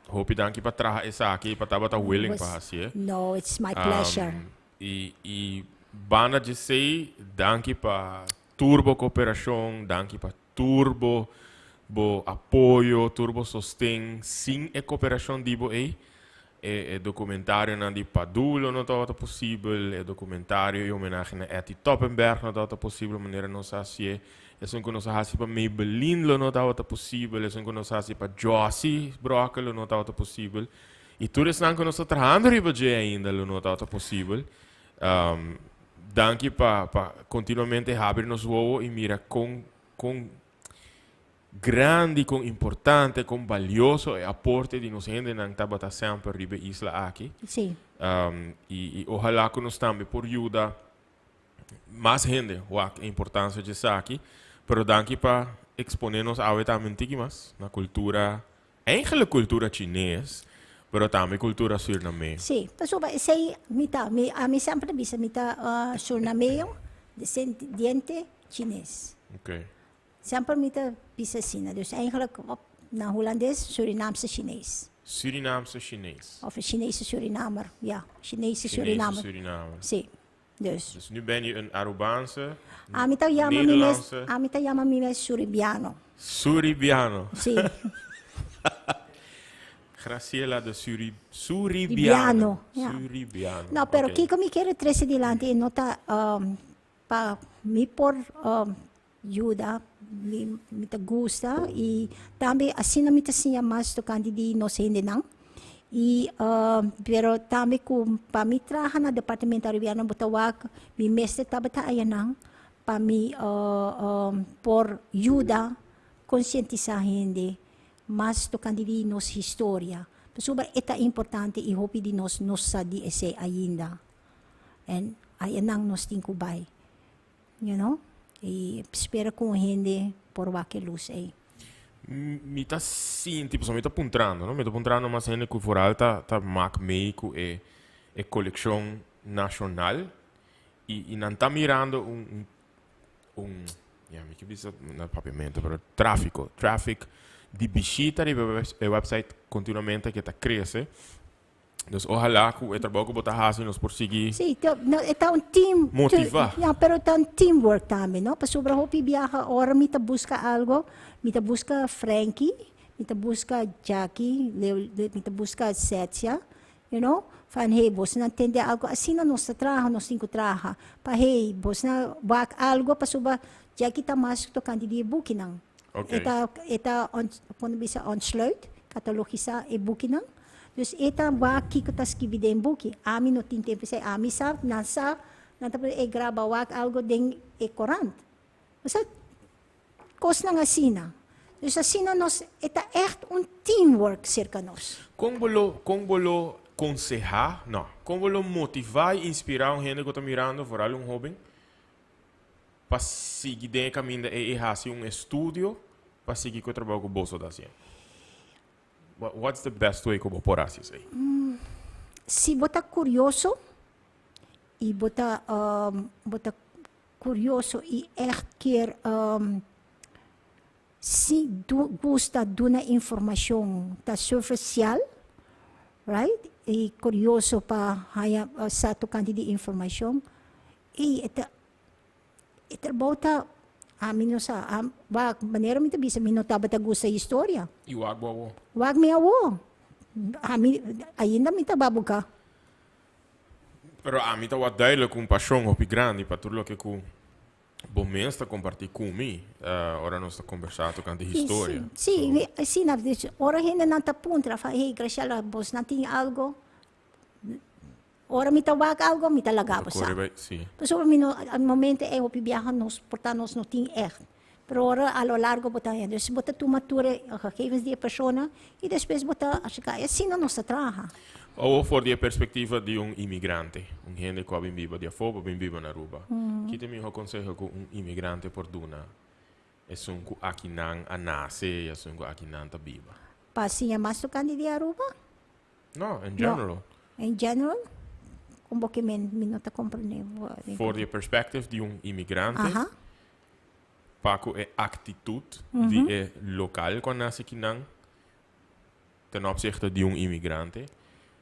Hope danke para trazer essa aqui para tava willing para assim. No, it's my pleasure. E bana de sei, danke para Turbo Cooperação, danke para Turbo bo apoio, turbo sostém, sim é cooperação dibo é documentário na di Padulo não estava possível, é documentário em homenagem a Etty Toppenberg não estava possível, maneira não sabe é um que nós hasi para Maybelline não estava possível, é um que nós hasi para Josie Broccoli não estava possível, e tudo isso não que nós trabalhando riba de ainda não estava possível. Danke para continuamente abrir nos voos e mira com grande, com importante, com valioso e aporte de nos gente nang tabata sempre ribe isla aqui. Sim. E ojalá que nós também por ajuda mais gente a importância disso aqui, pero danke para exponernos a também mais na cultura, eigenlijk cultura chinesa, pero também cultura suriname. Sim. Pasuba, sei, mi sempre bisa, surnameo, descendiente chinês. Okay. Sempre bisa sina. Dus eigenlijk na Hollandes, Surinaamse Chinees. Surinaamse Chinees. Of een Chinese Surinamer. Ja, Chinese Chinese Surinamer. Surinamer. Sim. Dus. Dus nu ben je een Arubaanse, Amita Nederlandse, yama mi Suribiano. Suribiano. Sim. Graciela de Suribiano. Suribiano, ja. Suribiano. No, pero Okay. Kiko mi quiere tres adelante y nota pa mi por ayuda, mi te gusta y también así no mi te siya mas tocando di no sé nang. Y pero también kung pa mi trabaja na departamento Riviano Butawak, mi mestre tabata ayanang pa mi por ayuda conscientizar hindi mas tocando di nos historia. Suba ita importante i hopi di nos sa di ese ainda. And ayanang nos tinkubay. You know? E espera com hindi por wake luz eh. Mi ta sim, tipo, mi ta puntrando, no? Mi ta puntrando mas gente que for alta, ta mak mei ku e colección nacional e não tá mirando mi que bisa na papiamento, pero traffic di visita di website continuamente que ta cresce. Dus ojalá que o trabalho que botar assim nos prosseguir. Sí, está un team. Motivar. Yeah, pero está un teamwork también, ¿no? Pues sobre hopi viaja, ahora mi te busca algo, mi te busca Frankie, mi te busca Jackie, mi te busca Setia, you know? Van, hey, vos na entende algo, assim na nossa traja, nós cinco traja. Pa, hey, vos na wak algo, pa suba, Jackie ta mas tocando di booking nang. Okay. Eta quando bisa onsluit, katalogisa e booking nang. Dus eta waki ko tas kibiden buki. Ami no tin tempo say ami sa nasa natapos e graba wak algo ding e korant. Basta kos na nga sina. Dus asina nos eta echt un teamwork circa nos. Como bolo aconselhar, não. Como bolo motivar e inspirar gente que está mirando, for um hobby, para seguir dentro do caminho e fazer um estudo, para seguir com o trabalho que o bolso está fazendo. What's the best way como por assim say? Si bota curioso e bota curioso e echt keer si gusta duna informação ta superficial, right? E curioso pa haya sa tocante di informação e ita bota amin sa wag manera mi bisa minotaba ta gusta história. E o água. Wag mi awo. Ainda mi tababu ka. Pero a mim está wat duidelijk um paixão hobby grande para tudo que com bom mensa compartilhar comigo. Ora nós está conversando com a história. Sim, sim, na verdade, ora ainda não está punta, fa hey, Graciela, vos não tem algo. Ora mi tawag algo, mi talaga sa. Sim. So al momento é o biyahan nos portanos no ting echt. Pero ora a lo largo bota yan. Dus bota tu mature gegevens die persona e depois bota asika sino nos traha. Ou voor die perspectiva de imigrante, gente que vive de fora, vive na Aruba. Que tem meu conselho com imigrante por duna. É que aqui não a nasce, é que aqui não tá viva. Pasinha mas tu de Aruba? No, in general. No. In general? Como que me não tá compreendendo. For the perspective de imigrante, Paco é atitude de local quando nasce aqui não, ten opzichte de imigrante.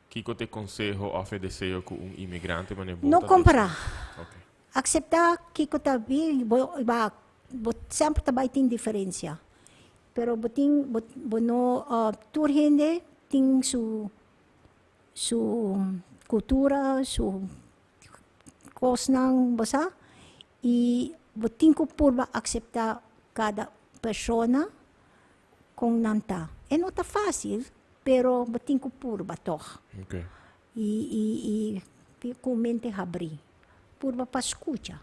Kiko te consejo oferecer com imigrante, mas não comparar. Okay. Aceitar Kiko tabi, sempre tabai tem diferença. Pero boting bono turhende ting su cultura, su kosnang basa e boting ko purba aceitar cada persona kung nanta. E não tá fácil, pero boting ko purba toch. Okay. E com mente abrir. Purba pa escucha.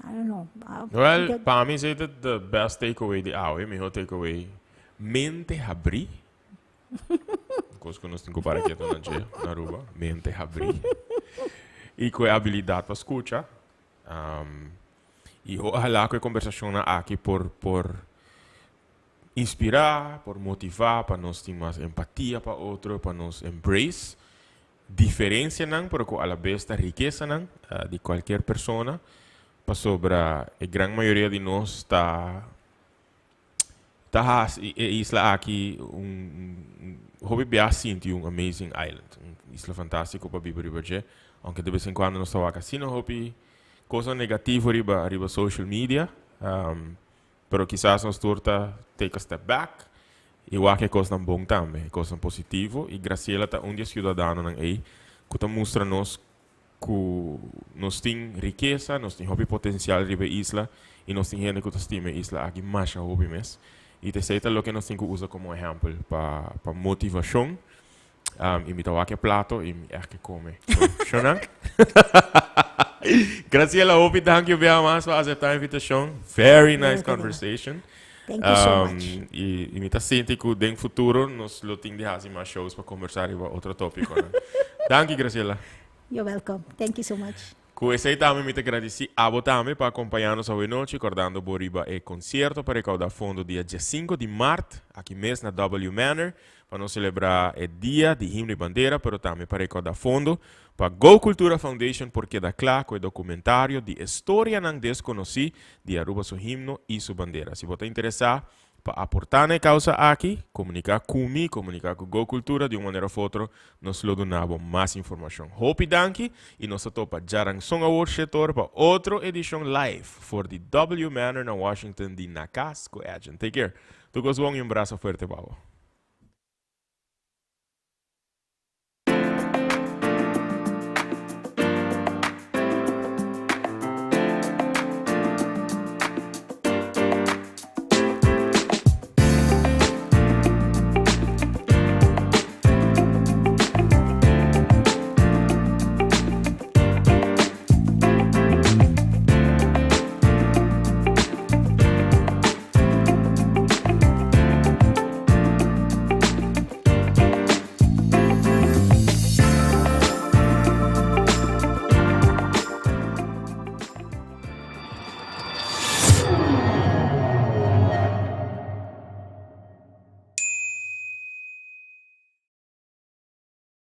I don't know. Well, para mim, is the best takeaway de awe. Meu takeaway, mente abrir. Coisa que nós temos para aqui na Aruba. Mente abrir. E com a habilidade para escutar. E ojalá que a conversação aqui por inspirar, por motivar, para nós ter mais empatia para outro, para nós embrace diferença, pero com a vez a riqueza de qualquer pessoa. Para sobre a grande maioria de nós está isla aqui hobby sinti amazing island, isla fantástico para viver, aunque de vez em quando nós estamos assim no hobby coisa negativa riba social media, pero quizás nós torta take a step back e o que coisa bom também, coisa positivo e Graciela tá dia cidadano nang que tá mostra nós que nós tem riqueza, nós tem hobby potencial riba isla e nós tem gente que estima isla aqui mais hobby mes e te sei lo que nós tem que usar como exemplo para motivação. Imita o que plato e que come. Shona? Graciela, hope thank you very much for aceitar a invitação. Very nice conversation. Thank you so much. E imita sente que no futuro nós lo tem de fazer mais shows para conversar sobre outro tópico. Thank you, Graciela. You're welcome. Thank you so much. Com esse aí também me agradeci a você para acompanhar-nos hoje noite, recordando Boriba e concerto para recaudar fundo dia 5 de março, aqui mesmo na W Manor, para nós celebrar o dia de himno e bandeira, mas também para recaudar fundo para Go Cultura Foundation, porque da claro com o documentário de História não Desconhecida de Aruba su himno e su bandeira. Se você interessar para aportar na causa aqui, comunicar comigo, comunicar com Go Cultura de uma maneira ou outra, nós lhe damos mais informação. Hope danke e nós topa jarang song award setor para outra edição live for the W Manor na Washington de Nacasco Agent. Take care. Tu gostou e um abraço forte, Babo.